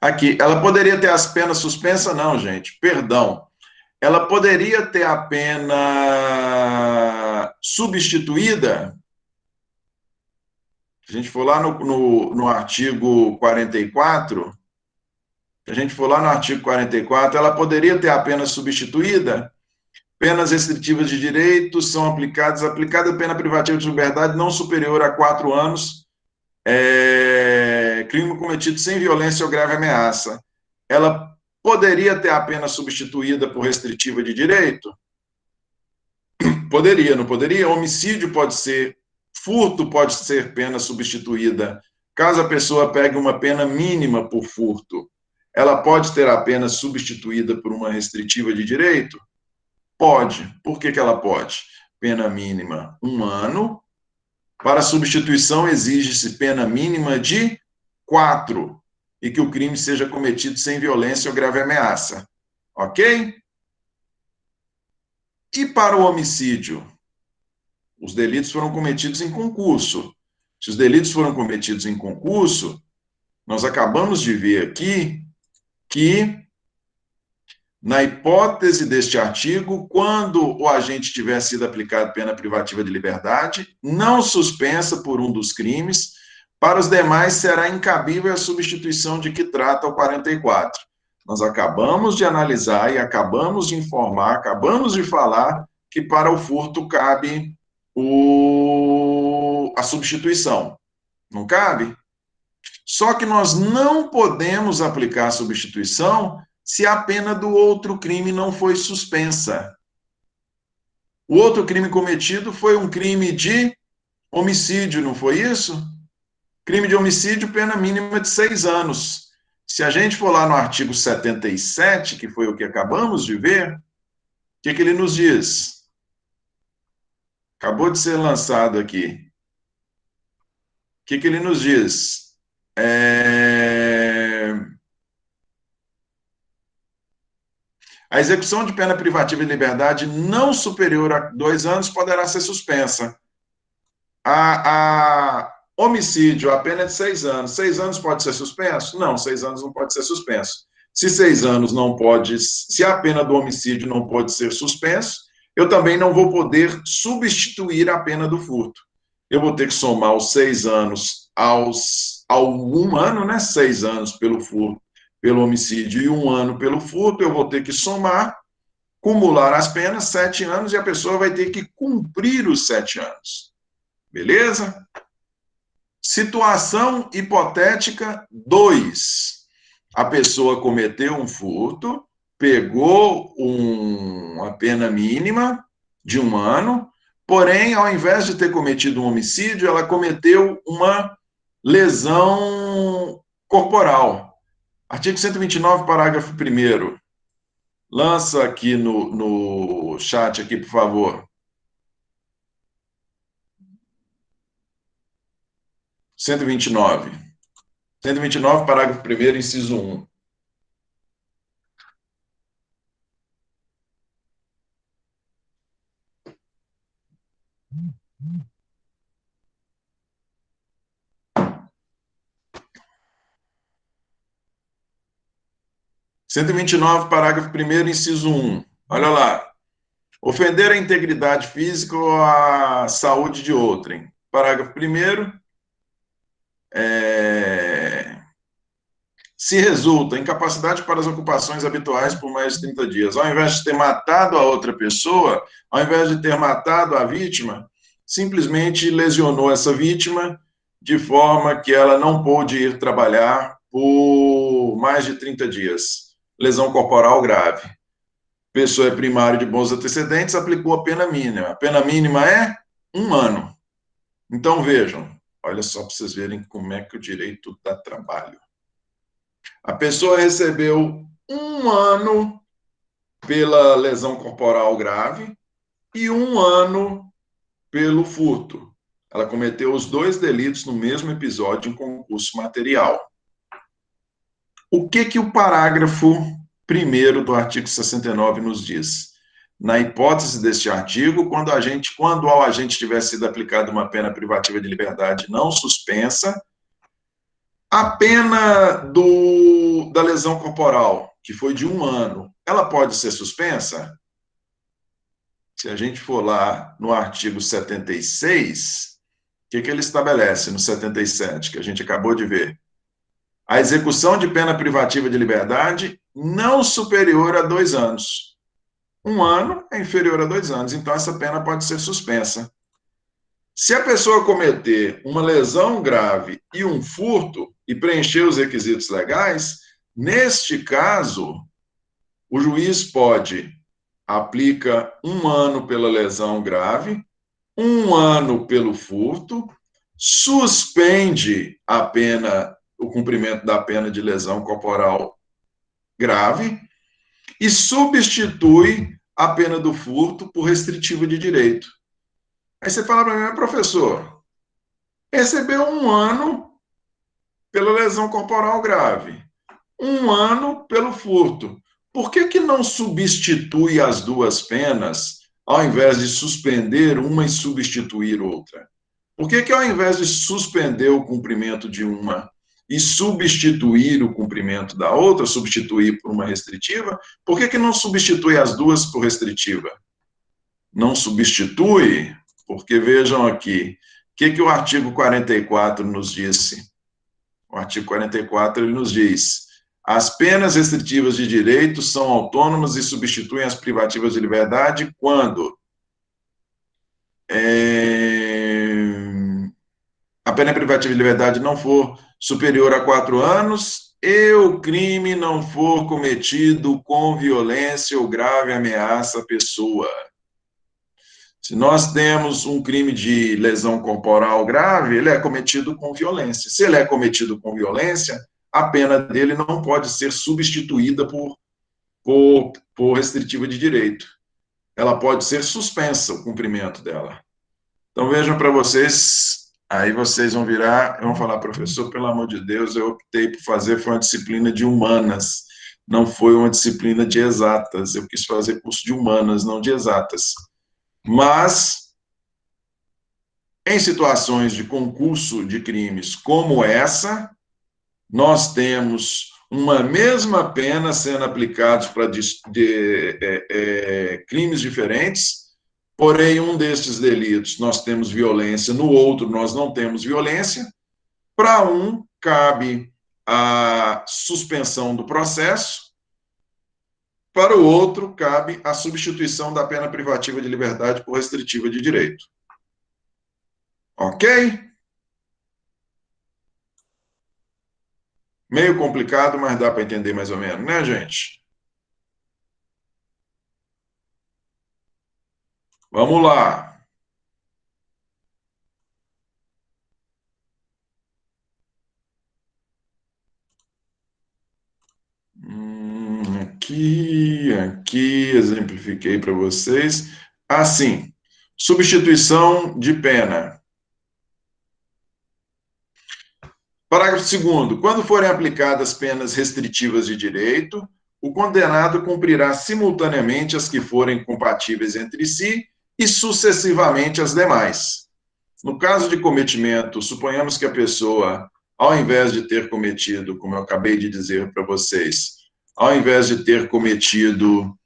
aqui, ela poderia ter as penas suspensas? Não, gente, perdão. Ela poderia ter a pena substituída? Se a gente for lá no artigo 44, se a gente for lá no artigo 44, ela poderia ter a pena substituída? Penas restritivas de direitos são aplicada a pena privativa de liberdade não superior a 4 anos, crime cometido sem violência ou grave ameaça. Ela poderia ter a pena substituída por restritiva de direito? Poderia, não poderia? Homicídio pode ser, furto pode ser pena substituída. Caso a pessoa pegue uma pena mínima por furto, ela pode ter a pena substituída por uma restritiva de direito? Pode. Por que ela pode? Pena mínima 1 ano. Para substituição, exige-se pena mínima de 4 e que o crime seja cometido sem violência ou grave ameaça. Ok? E para o homicídio? Os delitos foram cometidos em concurso. Se os delitos foram cometidos em concurso, nós acabamos de ver aqui que, na hipótese deste artigo, quando o agente tiver sido aplicado pena privativa de liberdade, não suspensa por um dos crimes, para os demais será incabível a substituição de que trata o 44. Nós acabamos de analisar e acabamos de informar, acabamos de falar que para o furto cabe a substituição. Não cabe? Só que nós não podemos aplicar a substituição se a pena do outro crime não foi suspensa. O outro crime cometido foi um crime de homicídio, não foi isso? Crime de homicídio, pena mínima de 6 anos. Se a gente for lá no artigo 77, que foi o que acabamos de ver, o que ele nos diz? Acabou de ser lançado aqui. O que ele nos diz? A execução de pena privativa de liberdade não superior a 2 anos poderá ser suspensa. A homicídio, a pena é de 6 anos. 6 anos pode ser suspenso? Não, 6 anos não pode ser suspenso. Se 6 anos não pode, se a pena do homicídio não pode ser suspenso, eu também não vou poder substituir a pena do furto. Eu vou ter que somar os 6 anos ao 1 ano, né? 6 anos pelo furto, pelo homicídio e 1 ano pelo furto, eu vou ter que somar, cumular as penas, 7 anos, e a pessoa vai ter que cumprir os 7 anos. Beleza? Situação hipotética 2. A pessoa cometeu um furto, pegou uma pena mínima de 1 ano, porém, ao invés de ter cometido um homicídio, ela cometeu uma lesão corporal. Artigo 129, parágrafo 1º. Lança aqui no chat, aqui, por favor. 129. 129, parágrafo 1º, inciso 1. Cento e 129, parágrafo 1º, inciso 1. Olha lá. Ofender a integridade física ou a saúde de outrem. Parágrafo 1º. Se resulta incapacidade para as ocupações habituais por mais de 30 dias. Ao invés de ter matado a outra pessoa, ao invés de ter matado a vítima, simplesmente lesionou essa vítima de forma que ela não pôde ir trabalhar por mais de 30 dias. Lesão corporal grave. Pessoa é primário de bons antecedentes, aplicou a pena mínima. A pena mínima é 1 ano. Então, vejam, olha só para vocês verem como é que o direito dá trabalho. A pessoa recebeu 1 ano pela lesão corporal grave e 1 ano pelo furto. Ela cometeu os 2 delitos no mesmo episódio em concurso material. O que o parágrafo 1º do artigo 69 nos diz? Na hipótese deste artigo, quando ao agente tiver sido aplicada uma pena privativa de liberdade não suspensa, a pena da lesão corporal, que foi de 1 ano, ela pode ser suspensa? Se a gente for lá no artigo 76, o que ele estabelece no 77, que a gente acabou de ver? A execução de pena privativa de liberdade não superior a 2 anos. 1 ano é inferior a 2 anos, então essa pena pode ser suspensa. Se a pessoa cometer uma lesão grave e um furto e preencher os requisitos legais, neste caso, o juiz pode aplica 1 ano pela lesão grave, 1 ano pelo furto, suspende a pena, o cumprimento da pena de lesão corporal grave e substitui a pena do furto por restritiva de direito. Aí você fala para mim, professor, recebeu 1 ano pela lesão corporal grave, 1 ano pelo furto. Por que não substitui as 2 penas, ao invés de suspender uma e substituir outra? Por que ao invés de suspender o cumprimento de uma e substituir o cumprimento da outra, substituir por uma restritiva, por que não substitui as 2 por restritiva? Não substitui, porque vejam aqui, o que o artigo 44 nos disse? O artigo 44, ele nos diz: as penas restritivas de direito são autônomas e substituem as privativas de liberdade quando a pena privativa de liberdade não for superior a 4 anos e o crime não for cometido com violência ou grave ameaça à pessoa. Se nós temos um crime de lesão corporal grave, ele é cometido com violência. Se ele é cometido com violência, a pena dele não pode ser substituída por restritiva de direito. Ela pode ser suspensa, o cumprimento dela. Então, vejam para vocês, aí vocês vão virar e vão falar, professor, pelo amor de Deus, eu optei por fazer, foi uma disciplina de humanas, não foi uma disciplina de exatas. Eu quis fazer curso de humanas, não de exatas. Mas, em situações de concurso de crimes como essa, nós temos uma mesma pena sendo aplicada para crimes diferentes, porém, um destes delitos nós temos violência, no outro nós não temos violência. Para um, cabe a suspensão do processo, para o outro, cabe a substituição da pena privativa de liberdade por restritiva de direito. Ok? Meio complicado, mas dá para entender mais ou menos, né, gente? Vamos lá. Aqui, exemplifiquei para vocês. Assim, substituição de pena. Parágrafo 2º. Quando forem aplicadas penas restritivas de direito, o condenado cumprirá simultaneamente as que forem compatíveis entre si e sucessivamente as demais. No caso de cometimento, suponhamos que a pessoa, ao invés de ter cometido, como eu acabei de dizer para vocês, ao invés de ter cometido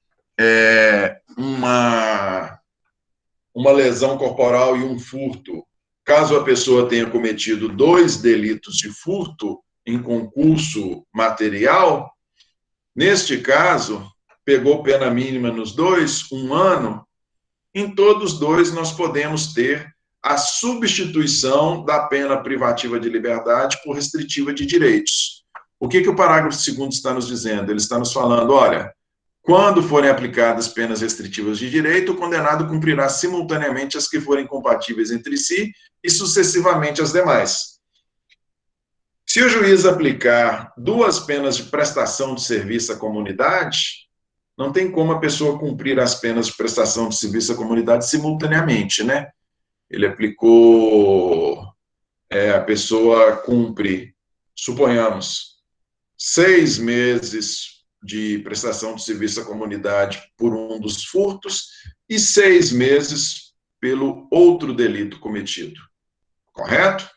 uma lesão corporal e um furto, caso a pessoa tenha cometido 2 delitos de furto em concurso material, neste caso, pegou pena mínima nos 2, 1 ano, em todos os 2 nós podemos ter a substituição da pena privativa de liberdade por restritiva de direitos. O que o parágrafo 2º está nos dizendo? Ele está nos falando, olha, quando forem aplicadas penas restritivas de direito, o condenado cumprirá simultaneamente as que forem compatíveis entre si e sucessivamente as demais. Se o juiz aplicar 2 penas de prestação de serviço à comunidade, não tem como a pessoa cumprir as penas de prestação de serviço à comunidade simultaneamente, né? Ele aplicou, a pessoa cumpre, suponhamos, 6 meses de prestação de serviço à comunidade por um dos furtos e 6 meses pelo outro delito cometido. Correto?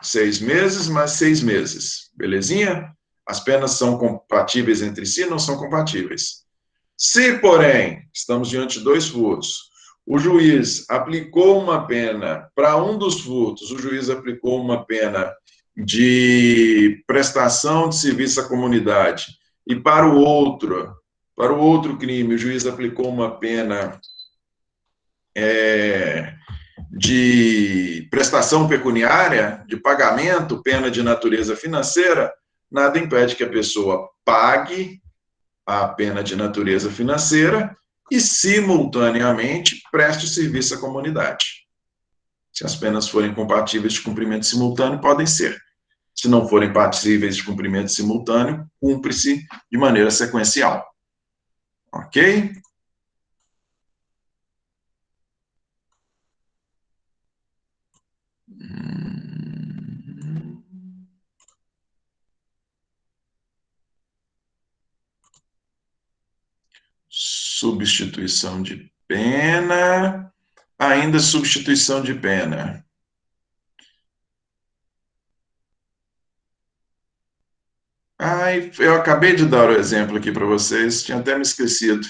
6 meses mais 6 meses. Belezinha? As penas são compatíveis entre si? Não são compatíveis. Se, porém, estamos diante de 2 furtos, o juiz aplicou uma pena para um dos furtos, o juiz aplicou uma pena de prestação de serviço à comunidade, e para o outro crime, o juiz aplicou uma pena de prestação pecuniária, de pagamento, pena de natureza financeira, nada impede que a pessoa pague a pena de natureza financeira e, simultaneamente, preste serviço à comunidade. Se as penas forem compatíveis de cumprimento simultâneo, podem ser. Se não forem passíveis de cumprimento simultâneo, cumpre-se de maneira sequencial. Ok? Substituição de pena. Ainda substituição de pena. Eu acabei de dar o exemplo aqui para vocês, tinha até me esquecido.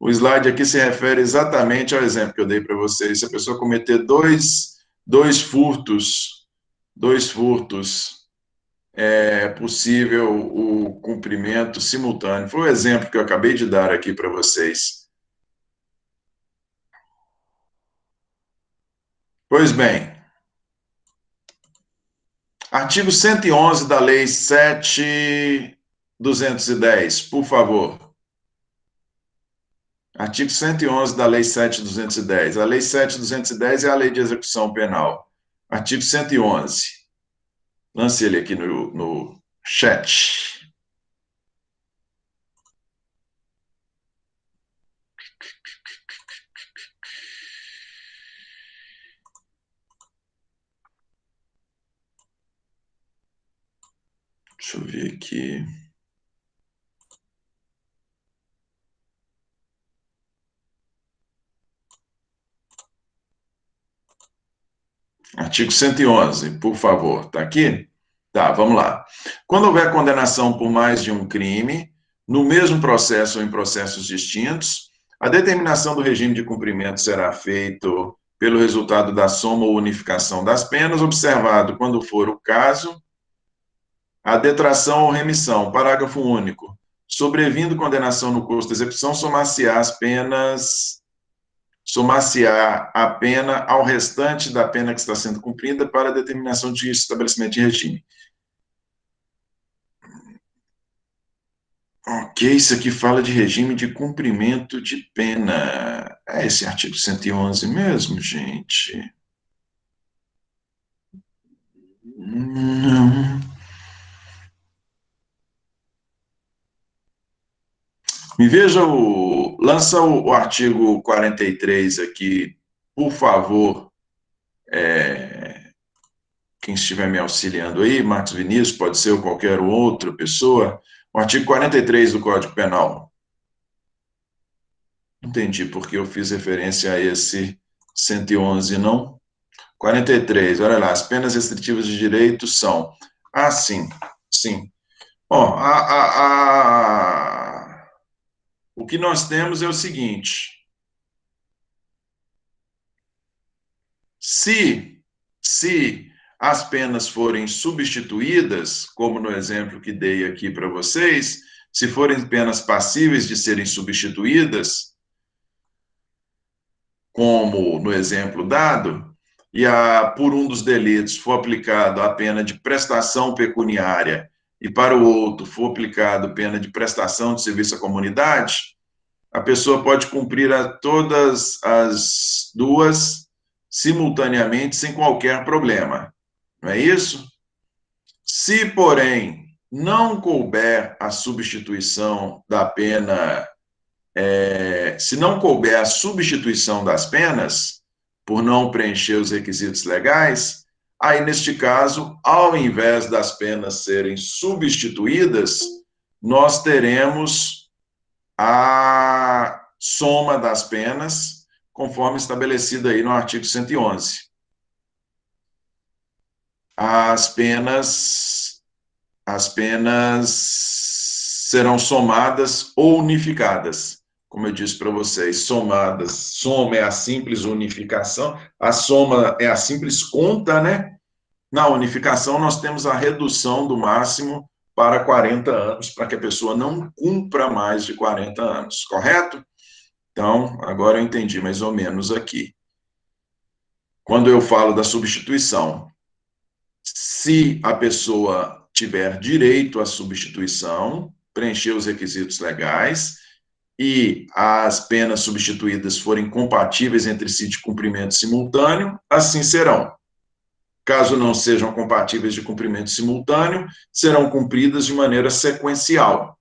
O slide aqui se refere exatamente ao exemplo que eu dei para vocês. Se a pessoa cometer dois furtos, é possível o cumprimento simultâneo. Foi o exemplo que eu acabei de dar aqui para vocês. Pois bem, artigo 111 da Lei 7.210, por favor. Artigo 111 da Lei 7.210. A Lei 7.210 é a Lei de Execução Penal. Artigo 111. Lance ele aqui no chat. Deixa eu ver aqui. Artigo 111, por favor. Está aqui? Tá, vamos lá. Quando houver condenação por mais de um crime, no mesmo processo ou em processos distintos, a determinação do regime de cumprimento será feito pelo resultado da soma ou unificação das penas, observado, quando for o caso, a detração ou remissão. Parágrafo único. Sobrevindo condenação no curso da execução, somar-se-á a pena ao restante da pena que está sendo cumprida para a determinação de estabelecimento de regime. Ok, isso aqui fala de regime de cumprimento de pena. É esse artigo 111 mesmo, gente? Não. Me veja lança o artigo 43 aqui, por favor, quem estiver me auxiliando aí, Marcos Vinícius, pode ser ou qualquer outra pessoa, o artigo 43 do Código Penal. Entendi porque eu fiz referência a esse 111, não? 43, olha lá, as penas restritivas de direito são... Ah, sim, sim. Ó, o que nós temos é o seguinte: se as penas forem substituídas, como no exemplo que dei aqui para vocês, se forem penas passíveis de serem substituídas, como no exemplo dado, e por um dos delitos for aplicado a pena de prestação pecuniária e para o outro for aplicado pena de prestação de serviço à comunidade, a pessoa pode cumprir todas as duas simultaneamente sem qualquer problema. Não é isso? Se, porém, não couber a substituição da pena, se não couber a substituição das penas, por não preencher os requisitos legais, aí, neste caso, ao invés das penas serem substituídas, nós teremos a soma das penas, conforme estabelecido aí no artigo 111. As penas serão somadas ou unificadas. Como eu disse para vocês, somadas. Soma é a simples unificação, a soma é a simples conta, né? Na unificação, nós temos a redução do máximo para 40 anos, para que a pessoa não cumpra mais de 40 anos, correto? Então, agora eu entendi mais ou menos aqui. Quando eu falo da substituição, se a pessoa tiver direito à substituição, preencher os requisitos legais e as penas substituídas forem compatíveis entre si de cumprimento simultâneo, assim serão. Caso não sejam compatíveis de cumprimento simultâneo, serão cumpridas de maneira sequencial.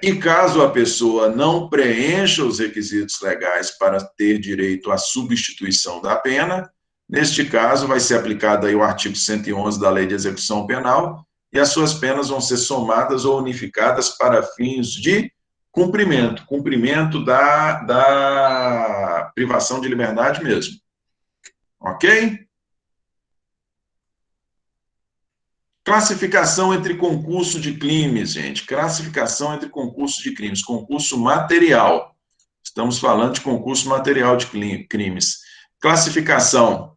E caso a pessoa não preencha os requisitos legais para ter direito à substituição da pena, neste caso vai ser aplicado aí o artigo 111 da Lei de Execução Penal e as suas penas vão ser somadas ou unificadas para fins de cumprimento da privação de liberdade mesmo. Ok? Classificação entre concurso de crimes, gente. Classificação entre concurso de crimes. Concurso material. Estamos falando de concurso material de crimes. Classificação.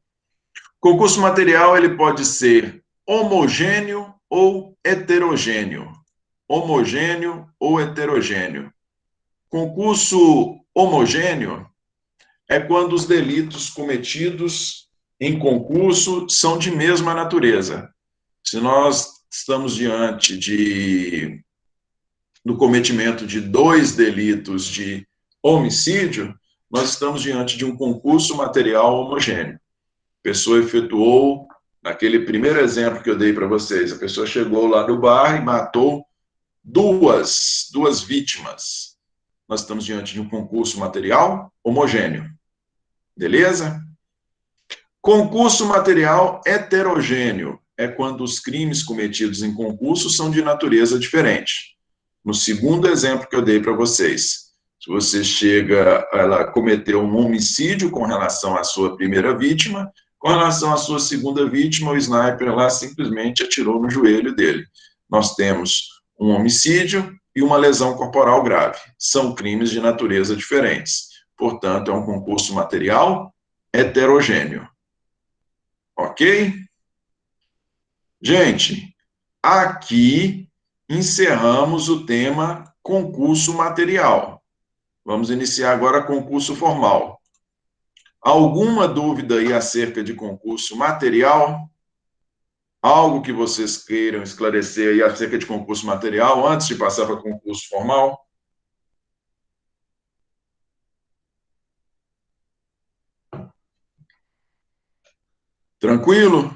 Concurso material, ele pode ser homogêneo ou heterogêneo. Homogêneo ou heterogêneo. Concurso homogêneo é quando os delitos cometidos em concurso são de mesma natureza. Se nós estamos diante do cometimento de 2 delitos de homicídio, nós estamos diante de um concurso material homogêneo. A pessoa efetuou, naquele primeiro exemplo que eu dei para vocês, a pessoa chegou lá no bar e matou duas vítimas. Nós estamos diante de um concurso material homogêneo. Beleza? Concurso material heterogêneo é quando os crimes cometidos em concurso são de natureza diferente. No segundo exemplo que eu dei para vocês, se você ela cometeu um homicídio com relação à sua primeira vítima, com relação à sua segunda vítima, o sniper lá simplesmente atirou no joelho dele. Nós temos um homicídio e uma lesão corporal grave. São crimes de natureza diferentes. Portanto, é um concurso material heterogêneo. Ok? Gente, aqui encerramos o tema concurso material. Vamos iniciar agora concurso formal. Alguma dúvida aí acerca de concurso material? Algo que vocês queiram esclarecer aí acerca de concurso material antes de passar para concurso formal? Tranquilo?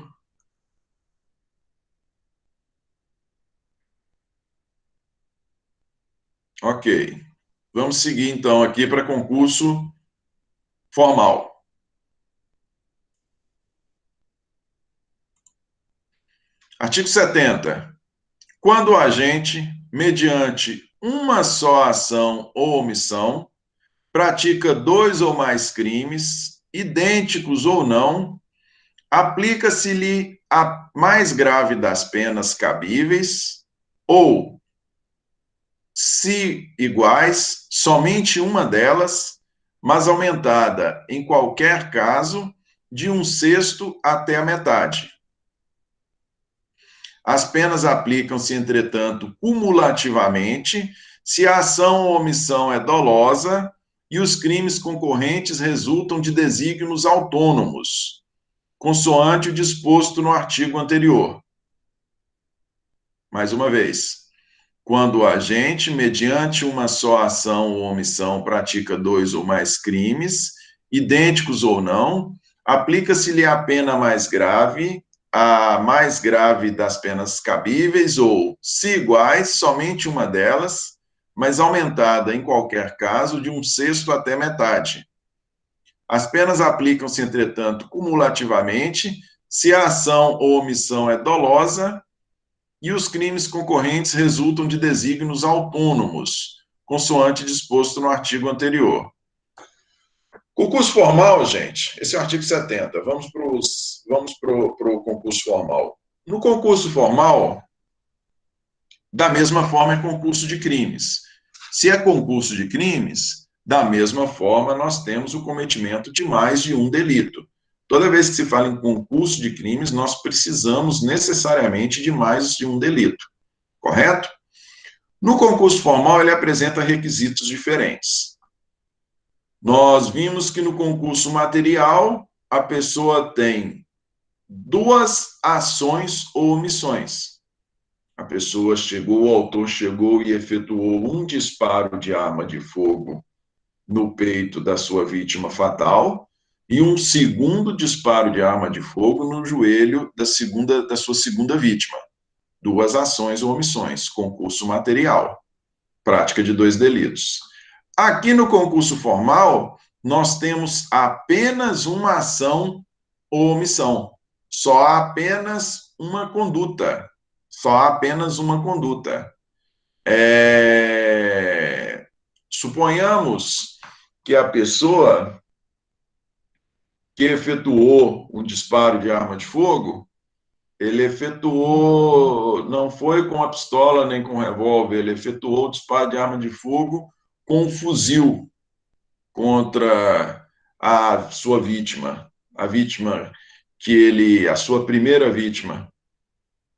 Ok. Vamos seguir, então, aqui para concurso formal. Artigo 70. Quando o agente, mediante uma só ação ou omissão, pratica dois ou mais crimes, idênticos ou não, aplica-se-lhe a mais grave das penas cabíveis, ou, se iguais, somente uma delas, mas aumentada, em qualquer caso, de 1/6 até a metade. As penas aplicam-se, entretanto, cumulativamente, se a ação ou omissão é dolosa e os crimes concorrentes resultam de desígnios autônomos, consoante o disposto no artigo anterior. Mais uma vez, quando o agente, mediante uma só ação ou omissão, pratica dois ou mais crimes, idênticos ou não, aplica-se-lhe a pena mais grave, a mais grave das penas cabíveis, ou, se iguais, somente uma delas, mas aumentada, em qualquer caso, de 1/6 até metade. As penas aplicam-se, entretanto, cumulativamente, se a ação ou omissão é dolosa e os crimes concorrentes resultam de desígnios autônomos, consoante disposto no artigo anterior. Concurso formal, gente, esse é o artigo 70. Vamos para o concurso formal. No concurso formal, da mesma forma, é concurso de crimes. Se é concurso de crimes, da mesma forma, nós temos o cometimento de mais de um delito. Toda vez que se fala em concurso de crimes, nós precisamos necessariamente de mais de um delito, correto? No concurso formal, ele apresenta requisitos diferentes. Nós vimos que no concurso material, a pessoa tem duas ações ou omissões. A pessoa chegou, o autor chegou e efetuou um disparo de arma de fogo no peito da sua vítima fatal e um segundo disparo de arma de fogo no joelho da sua segunda vítima. Duas ações ou omissões, concurso material, prática de dois delitos. Aqui no concurso formal, nós temos apenas uma ação ou omissão. Só há apenas uma conduta. Só há apenas uma conduta. Suponhamos que a pessoa que efetuou um disparo de arma de fogo, ele efetuou, não foi com a pistola nem com o revólver, ele efetuou o disparo de arma de fogo com um fuzil contra a sua vítima, a sua primeira vítima.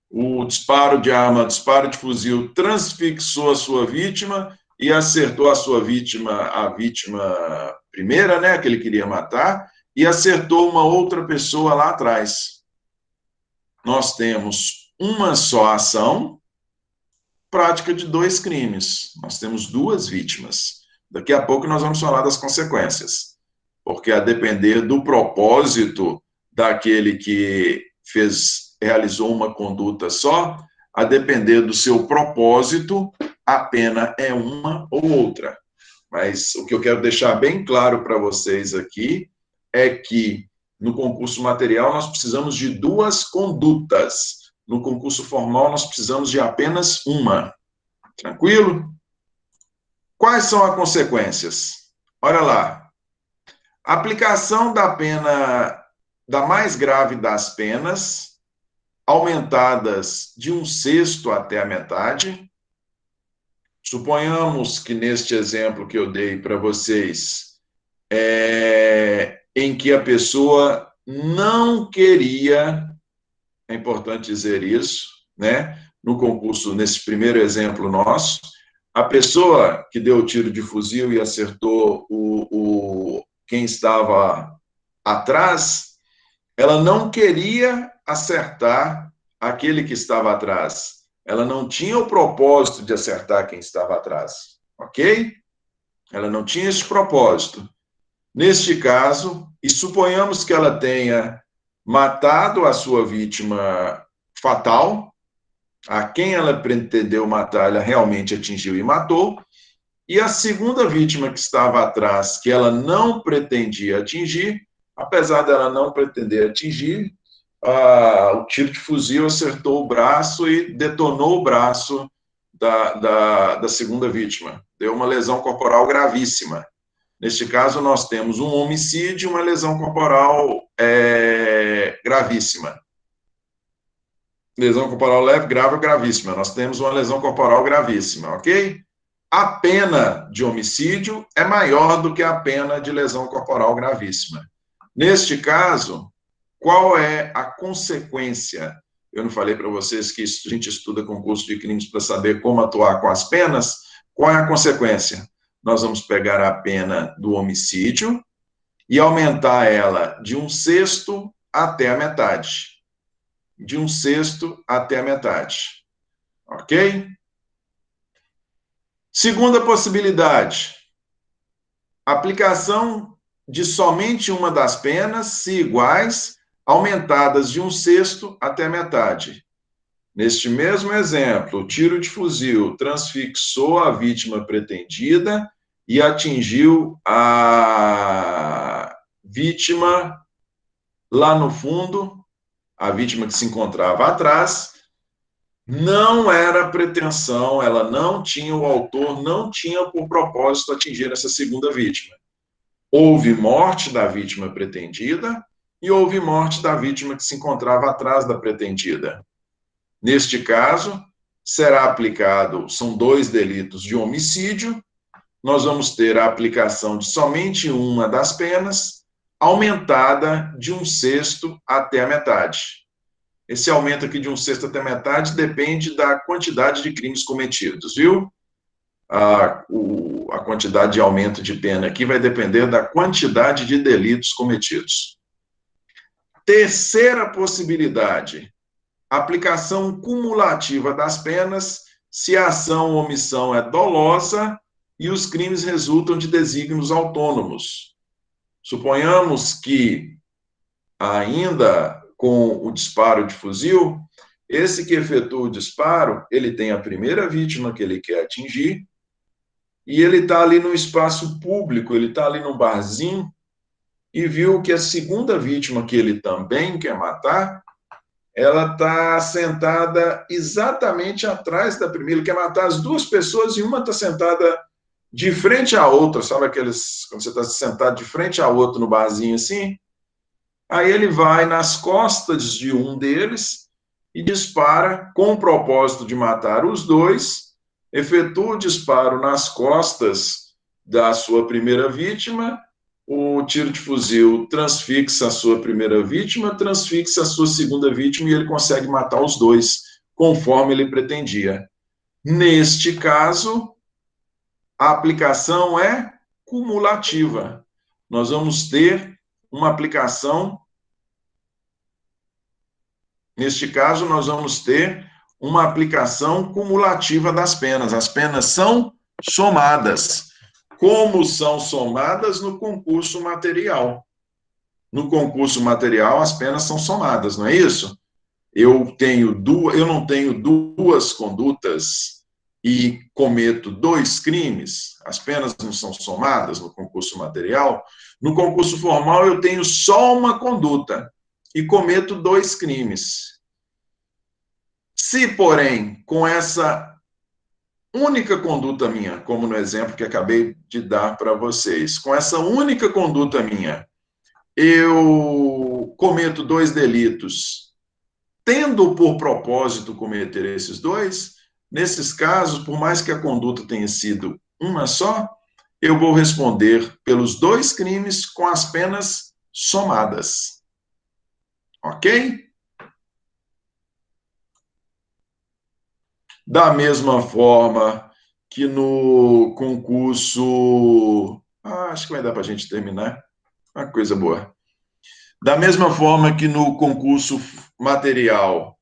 O disparo de arma, disparo de fuzil, transfixou a sua vítima e acertou a vítima primeira, né, que ele queria matar, e acertou uma outra pessoa lá atrás. Nós temos uma só ação, prática de dois crimes. Nós temos duas vítimas. Daqui a pouco nós vamos falar das consequências, porque a depender do propósito daquele que realizou uma conduta só, a depender do seu propósito, a pena é uma ou outra. Mas o que eu quero deixar bem claro para vocês aqui é que no concurso material nós precisamos de duas condutas. No concurso formal nós precisamos de apenas uma. Tranquilo? Quais são as consequências? Olha lá. Aplicação da pena, da mais grave das penas, aumentadas de 1/6 até a metade. Suponhamos que neste exemplo que eu dei para vocês, em que a pessoa não queria, é importante dizer isso, né? No concurso, nesse primeiro exemplo nosso, a pessoa que deu o tiro de fuzil e acertou quem estava atrás, ela não queria acertar aquele que estava atrás. Ela não tinha o propósito de acertar quem estava atrás, ok? Ela não tinha esse propósito. Neste caso, e suponhamos que ela tenha matado a sua vítima fatal, a quem ela pretendeu matar, ela realmente atingiu e matou, e a segunda vítima que estava atrás, que ela não pretendia atingir, apesar dela não pretender atingir, o tiro de fuzil acertou o braço e detonou o braço da segunda vítima. Deu uma lesão corporal gravíssima. Neste caso, nós temos um homicídio e uma lesão corporal gravíssima. Lesão corporal leve, grave ou gravíssima. Nós temos uma lesão corporal gravíssima, ok? A pena de homicídio é maior do que a pena de lesão corporal gravíssima. Neste caso, qual é a consequência? Eu não falei para vocês que a gente estuda concurso de crimes para saber como atuar com as penas? Qual é a consequência? Nós vamos pegar a pena do homicídio e aumentar ela de 1/6 até a metade. De 1/6 até a metade. Ok? Segunda possibilidade, aplicação de somente uma das penas, se iguais, aumentadas de 1/6 até a metade. Neste mesmo exemplo, o tiro de fuzil transfixou a vítima pretendida e atingiu a vítima lá no fundo, a vítima que se encontrava atrás. Não era pretensão, ela não tinha, o autor não tinha por propósito atingir essa segunda vítima. Houve morte da vítima pretendida e houve morte da vítima que se encontrava atrás da pretendida. Neste caso, será aplicado, são 2 delitos de homicídio, nós vamos ter a aplicação de somente uma das penas, aumentada de 1/6 até a metade. Esse aumento aqui de 1/6 até a metade depende da quantidade de crimes cometidos, viu? A quantidade de aumento de pena aqui vai depender da quantidade de delitos cometidos. Terceira possibilidade, aplicação cumulativa das penas se a ação ou omissão é dolosa e os crimes resultam de desígnios autônomos. Suponhamos que, ainda com o disparo de fuzil, esse que efetua o disparo, ele tem a primeira vítima que ele quer atingir, e ele está ali no espaço público, ele está ali num barzinho, e viu que a segunda vítima que ele também quer matar, ela está sentada exatamente atrás da primeira, ele quer matar as 2 pessoas e uma está sentada de frente à outra, sabe aqueles, quando você está sentado de frente ao outro no barzinho assim? Aí ele vai nas costas de um deles e dispara com o propósito de matar os 2, efetua o disparo nas costas da sua primeira vítima, o tiro de fuzil transfixa a sua primeira vítima, transfixa a sua segunda vítima e ele consegue matar os 2, conforme ele pretendia. Neste caso, a aplicação é cumulativa. Nós vamos ter uma aplicação, neste caso, nós vamos ter uma aplicação cumulativa das penas. As penas são somadas. Como são somadas no concurso material? No concurso material, as penas são somadas, não é isso? Eu não tenho 2 condutas e cometo 2 crimes, as penas não são somadas no concurso material. No concurso formal, eu tenho só uma conduta e cometo 2 crimes. Se, porém, com essa única conduta minha, como no exemplo que acabei de dar para vocês, com essa única conduta minha, eu cometo 2 delitos, tendo por propósito cometer esses 2, nesses casos, por mais que a conduta tenha sido uma só, eu vou responder pelos 2 crimes com as penas somadas. Ok? Da mesma forma que no concurso... acho que vai dar para a gente terminar. Uma coisa boa. Da mesma forma que no concurso material,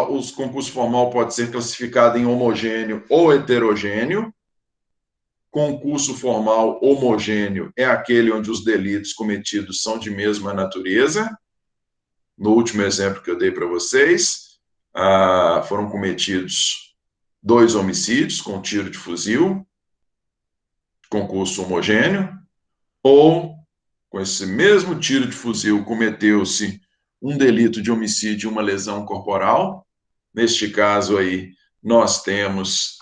Os concurso formal pode ser classificado em homogêneo ou heterogêneo. Concurso formal homogêneo é aquele onde os delitos cometidos são de mesma natureza. No último exemplo que eu dei para vocês, foram cometidos 2 homicídios com tiro de fuzil, concurso homogêneo, ou com esse mesmo tiro de fuzil cometeu-se um delito de homicídio e uma lesão corporal. Neste caso aí, nós temos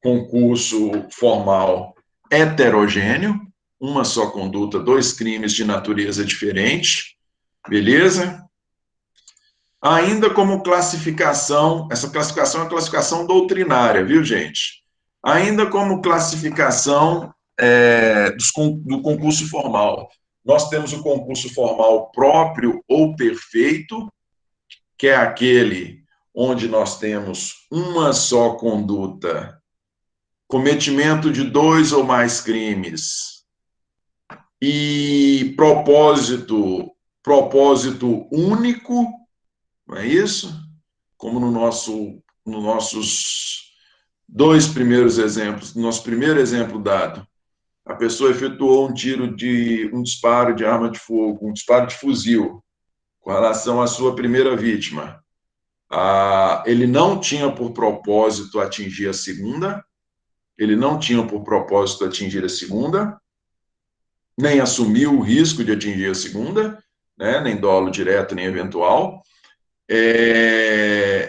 concurso formal heterogêneo, uma só conduta, 2 crimes de natureza diferente, beleza? Ainda como classificação, essa classificação é uma classificação doutrinária, viu, gente? Ainda como classificação do concurso formal, nós temos o concurso formal próprio ou perfeito, que é aquele onde nós temos uma só conduta, cometimento de 2 ou mais crimes e propósito único, não é isso? Como nos nossos 2 primeiros exemplos, no nosso primeiro exemplo dado, a pessoa efetuou um disparo de arma de fogo, um disparo de fuzil, com relação à sua primeira vítima. Ele não tinha por propósito atingir a segunda, nem assumiu o risco de atingir a segunda, né, nem dolo direto, nem eventual.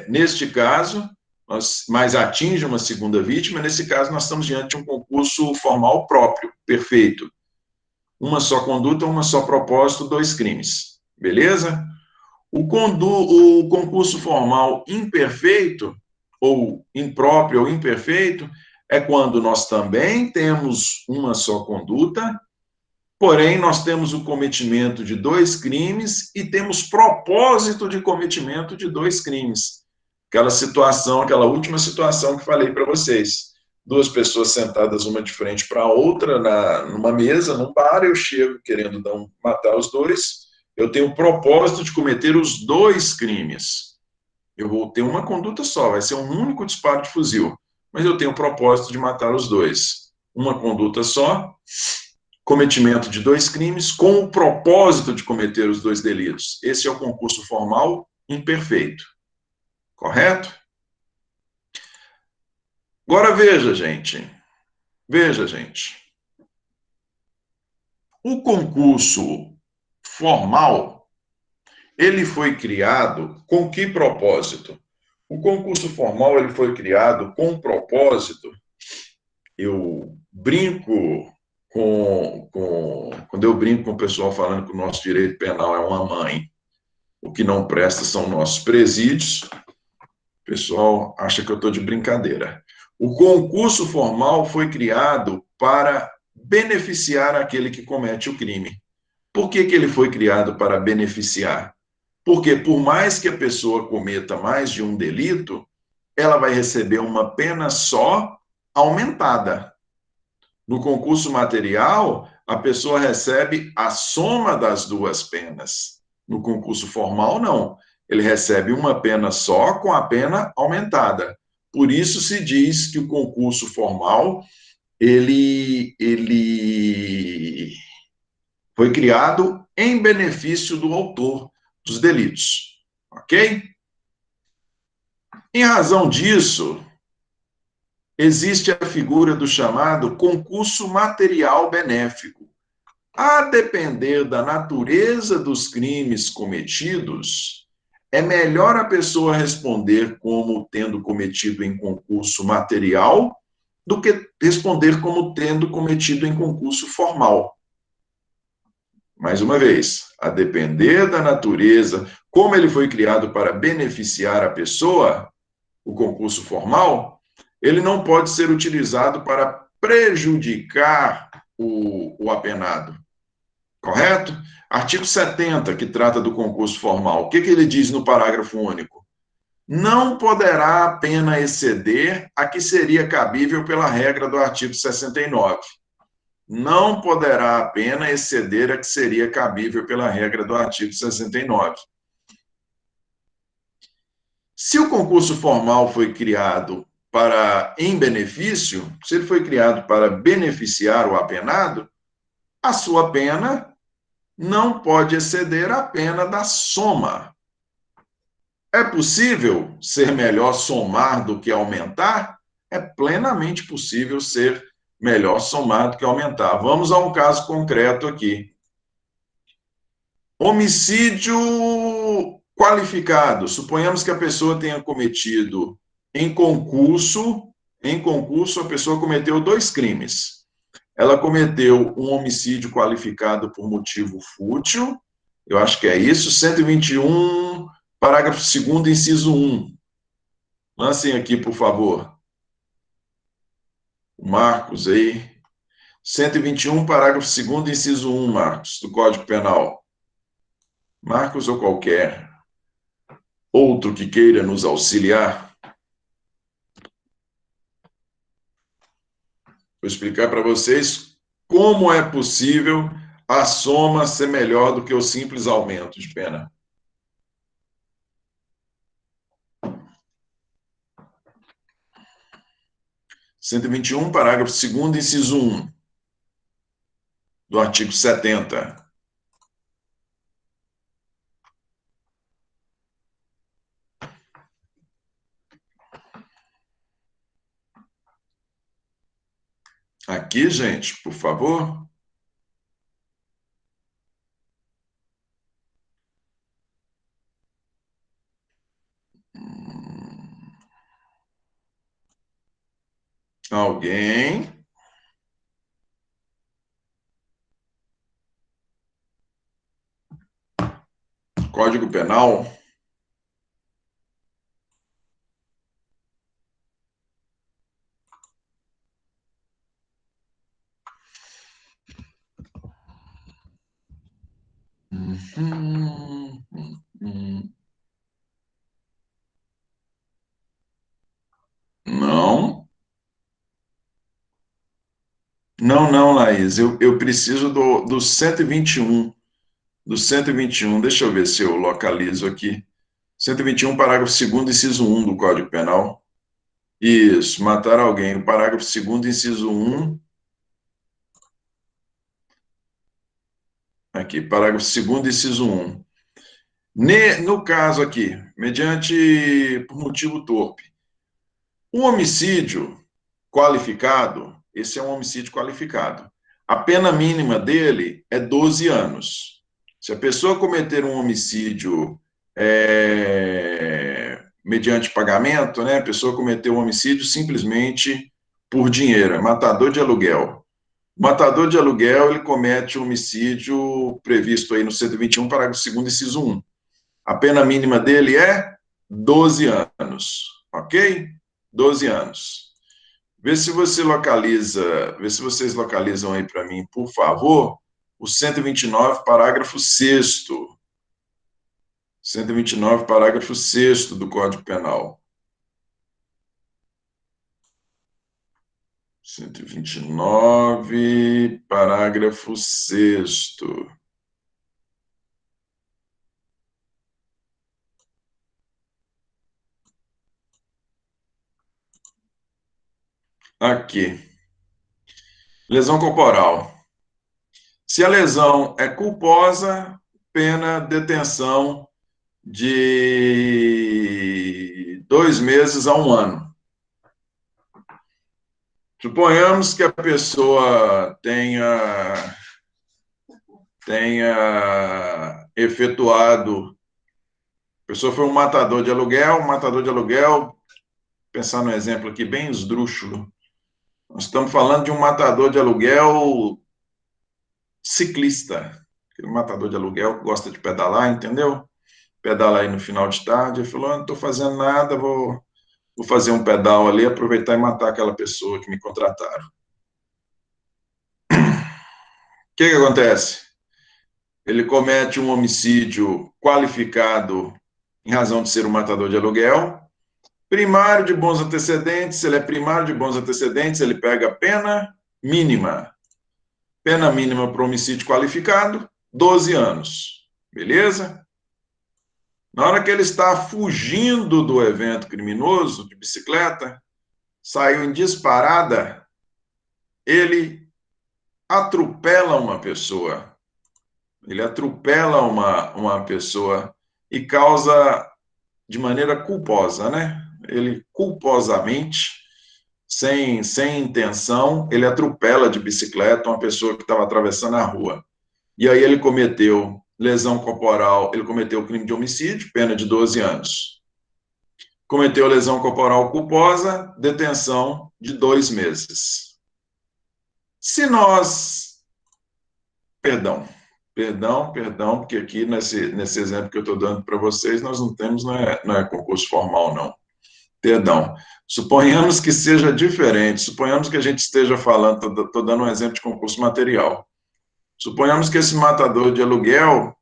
Neste caso, mas atinge uma segunda vítima, nesse caso nós estamos diante de um concurso formal próprio, perfeito. Uma só conduta, uma só propósito, 2 crimes. Beleza? O concurso formal imperfeito, ou impróprio ou imperfeito, é quando nós também temos uma só conduta, porém nós temos o cometimento de 2 crimes e temos propósito de cometimento de 2 crimes. Aquela última situação que falei para vocês. 2 pessoas sentadas uma de frente para a outra numa mesa, num bar, eu chego querendo matar os 2. Eu tenho o propósito de cometer os 2 crimes. Eu vou ter uma conduta só, vai ser um único disparo de fuzil, mas eu tenho o propósito de matar os 2. Uma conduta só, cometimento de 2 crimes, com o propósito de cometer os 2 delitos. Esse é o concurso formal imperfeito. Correto? Agora veja, gente. O concurso formal, ele foi criado com que propósito? O concurso formal, ele foi criado com um propósito. Eu brinco quando eu brinco com o pessoal falando que o nosso direito penal é uma mãe, o que não presta são nossos presídios, o pessoal acha que eu estou de brincadeira. O concurso formal foi criado para beneficiar aquele que comete o crime. Por que ele foi criado para beneficiar? Porque por mais que a pessoa cometa mais de um delito, ela vai receber uma pena só aumentada. No concurso material, a pessoa recebe a soma das 2 penas. No concurso formal, não. Ele recebe uma pena só com a pena aumentada. Por isso se diz que o concurso formal, ele foi criado em benefício do autor dos delitos. Ok? Em razão disso, existe a figura do chamado concurso material benéfico. A depender da natureza dos crimes cometidos, é melhor a pessoa responder como tendo cometido em concurso material do que responder como tendo cometido em concurso formal. Mais uma vez, a depender da natureza, como ele foi criado para beneficiar a pessoa, o concurso formal, ele não pode ser utilizado para prejudicar o apenado. Correto? Artigo 70, que trata do concurso formal. O que ele diz no parágrafo único? Não poderá a pena exceder a que seria cabível pela regra do artigo 69. não poderá a pena exceder a que seria cabível pela regra do artigo 69. Se o concurso formal foi criado em benefício, se ele foi criado para beneficiar o apenado, a sua pena não pode exceder a pena da soma. É possível ser melhor somar do que aumentar? É plenamente possível ser melhor somar do que aumentar. Vamos a um caso concreto aqui. Homicídio qualificado. Suponhamos que a pessoa tenha cometido em concurso a pessoa cometeu 2 crimes. Ela cometeu um homicídio qualificado por motivo fútil, eu acho que é isso, 121, parágrafo 2º, inciso 1. Lancem aqui, por favor. Marcos aí. 121, parágrafo 2º, inciso 1, Marcos, do Código Penal. Marcos ou qualquer outro que queira nos auxiliar. Vou explicar para vocês como é possível a soma ser melhor do que o simples aumento de pena. Cento e 121, parágrafo 2º, inciso 1, do artigo 70. Aqui, gente, por favor. Alguém? Código Penal. Não. Não, Laís. Eu preciso do 121. Do 121. Deixa eu ver se eu localizo aqui. 121, parágrafo 2º, inciso 1 do Código Penal. Isso, matar alguém. O parágrafo 2º, inciso 1. Aqui, parágrafo 2º, inciso 1. No caso aqui, mediante por motivo torpe, um homicídio qualificado, esse é um homicídio qualificado. A pena mínima dele é 12 anos. Se a pessoa cometer um homicídio mediante pagamento, né, a pessoa cometeu um homicídio simplesmente por dinheiro, é matador de aluguel. O matador de aluguel, ele comete um homicídio previsto aí no 121, parágrafo 2º, inciso 1. A pena mínima dele é 12 anos, ok? 12 anos. Vê se vocês localizam aí para mim, por favor, o 129, parágrafo 6º. 129, parágrafo 6º do Código Penal. 129, parágrafo 6º. Aqui. Lesão corporal. Se a lesão é culposa, pena detenção de 2 meses a 1 ano. Suponhamos que a pessoa tenha efetuado, a pessoa foi um matador de aluguel, pensar num exemplo aqui bem esdrúxulo. Nós estamos falando de um matador de aluguel ciclista. Aquele matador de aluguel que gosta de pedalar, entendeu? Pedala aí no final de tarde. Ele falou, não estou fazendo nada, vou fazer um pedal ali, aproveitar e matar aquela pessoa que me contrataram. O que acontece? Ele comete um homicídio qualificado em razão de ser um matador de aluguel. Primário de bons antecedentes, se ele é primário de bons antecedentes, ele pega a pena mínima. Pena mínima para homicídio qualificado, 12 anos. Beleza? Na hora que ele está fugindo do evento criminoso de bicicleta, saiu em disparada, ele atropela uma pessoa. Ele atropela uma pessoa e causa de maneira culposa, né? Ele culposamente, sem intenção, ele atropela de bicicleta uma pessoa que estava atravessando a rua. E aí ele cometeu lesão corporal, ele cometeu crime de homicídio, pena de 12 anos. Cometeu lesão corporal culposa, detenção de 2 meses. Se nós... Perdão, porque aqui nesse exemplo que eu estou dando para vocês, nós não temos, não é concurso formal, não. Perdão. Suponhamos que seja diferente, suponhamos que a gente esteja falando, estou dando um exemplo de concurso material. Suponhamos que esse matador de aluguel,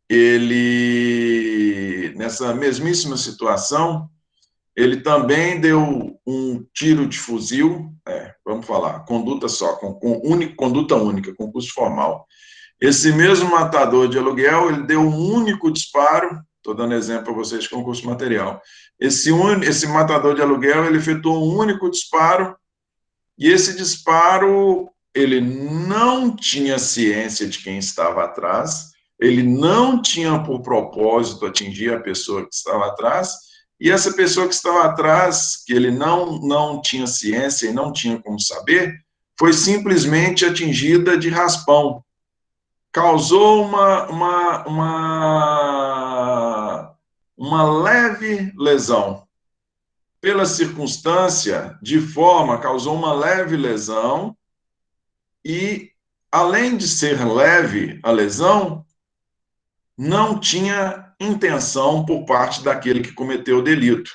ele, nessa mesmíssima situação, ele também deu um tiro de fuzil, vamos falar, conduta só, conduta única, concurso formal. Esse mesmo matador de aluguel, ele deu um único disparo, estou dando exemplo para vocês de concurso material. Esse matador de aluguel, ele efetuou um único disparo, e esse disparo, ele não tinha ciência de quem estava atrás, ele não tinha por propósito atingir a pessoa que estava atrás, e essa pessoa que estava atrás, que ele não tinha ciência e não tinha como saber, foi simplesmente atingida de raspão. Causou uma leve lesão. Pela circunstância, de forma, causou uma leve lesão e, além de ser leve a lesão, não tinha intenção por parte daquele que cometeu o delito.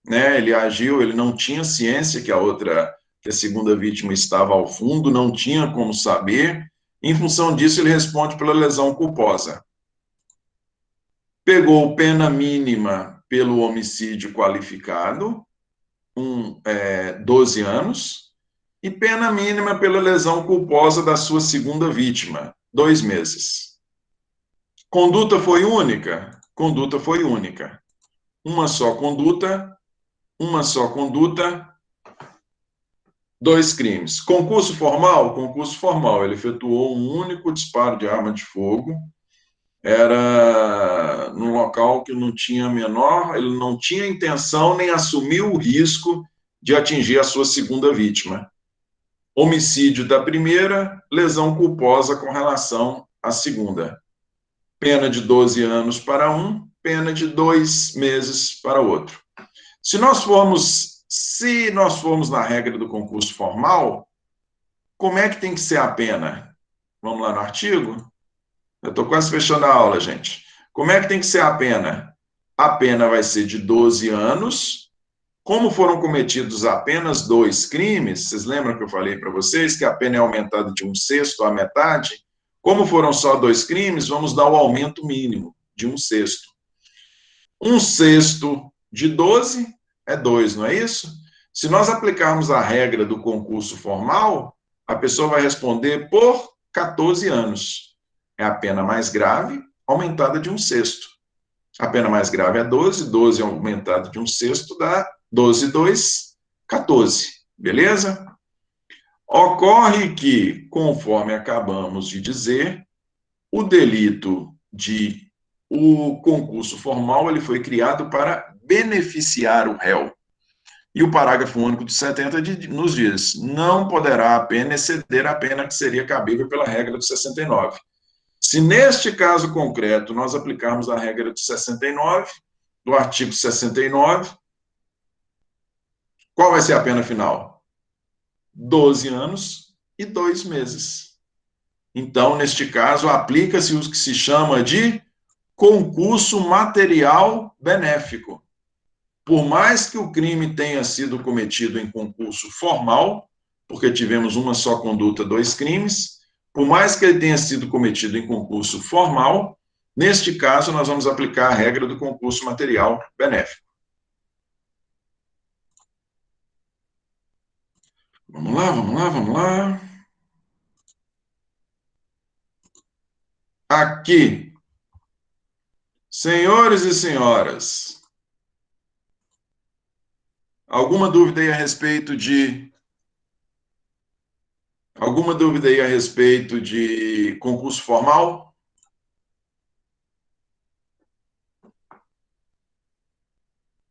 Né? Ele agiu, ele não tinha ciência que a segunda vítima estava ao fundo, não tinha como saber. Em função disso, ele responde pela lesão culposa. Pegou pena mínima pelo homicídio qualificado, 12 anos, e pena mínima pela lesão culposa da sua segunda vítima, 2 meses. Conduta foi única? Conduta foi única. Uma só conduta, 2 crimes. Concurso formal? Concurso formal. Ele efetuou um único disparo de arma de fogo, era num local que não tinha ele não tinha intenção nem assumiu o risco de atingir a sua segunda vítima. Homicídio da primeira, lesão culposa com relação à segunda. Pena de 12 anos para um, pena de 2 meses para outro. Se nós formos na regra do concurso formal, como é que tem que ser a pena? Vamos lá no artigo? Eu estou quase fechando a aula, gente. Como é que tem que ser a pena? A pena vai ser de 12 anos. Como foram cometidos apenas 2 crimes, vocês lembram que eu falei para vocês que a pena é aumentada de 1/6 à metade? Como foram só 2 crimes, vamos dar o aumento mínimo de 1/6. 1/6 de 12 é 2, não é isso? Se nós aplicarmos a regra do concurso formal, a pessoa vai responder por 14 anos. É a pena mais grave, aumentada de 1/6. A pena mais grave é 12, 12 aumentada de 1/6 dá 12, 2, 14. Beleza? Ocorre que, conforme acabamos de dizer, o delito o concurso formal ele foi criado para beneficiar o réu. E o parágrafo único de 70 nos diz: não poderá a pena exceder a pena que seria cabível pela regra de 69. Se neste caso concreto nós aplicarmos a regra de 69, do artigo 69, qual vai ser a pena final? 12 anos e 2 meses. Então, neste caso, aplica-se o que se chama de concurso material benéfico. Por mais que o crime tenha sido cometido em concurso formal, porque tivemos uma só conduta, 2 crimes, por mais que ele tenha sido cometido em concurso formal, neste caso, nós vamos aplicar a regra do concurso material benéfico. Vamos lá. aqui. Senhores e senhoras, alguma dúvida aí a respeito de concurso formal?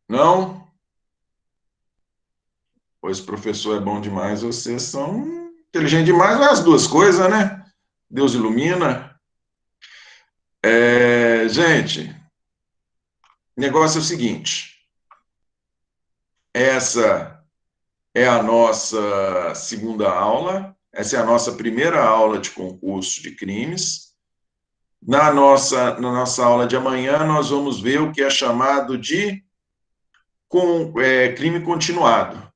Não? Pois professor é bom demais, vocês são inteligentes demais, ou as duas coisas, né? Deus ilumina. Gente, o negócio é o seguinte, essa é a nossa segunda aula, essa é a nossa primeira aula de concurso de crimes. Na nossa aula de amanhã, nós vamos ver o que é chamado de crime continuado.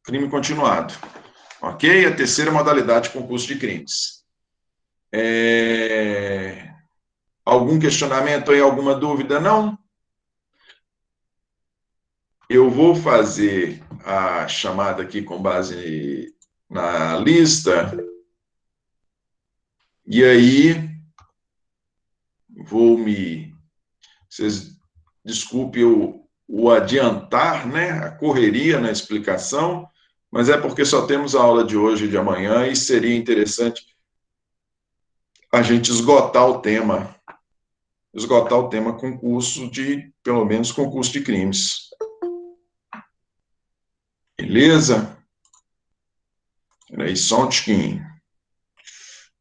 Crime continuado. Ok? A terceira modalidade de concurso de crimes. Algum questionamento aí, alguma dúvida? Não? Eu vou fazer a chamada aqui com base na lista, e aí vocês desculpem o adiantar, né, a correria na explicação, mas é porque só temos a aula de hoje e de amanhã, e seria interessante a gente esgotar o tema concurso pelo menos concurso de crimes. Beleza? Peraí, só um tiquinho.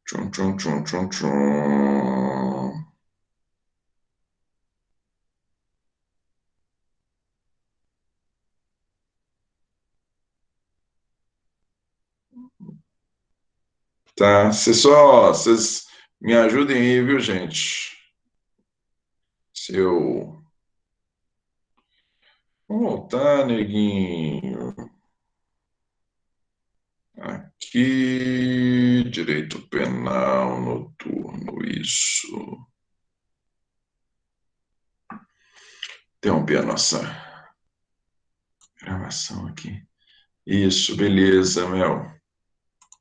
Tchum, tchum, tchum, tchum, tchum. Tá? Vocês me ajudem aí, viu, gente? Se eu... Vamos voltar, neguinho. Aqui, direito penal noturno, isso. Interromper a nossa gravação aqui. Isso, beleza, Mel.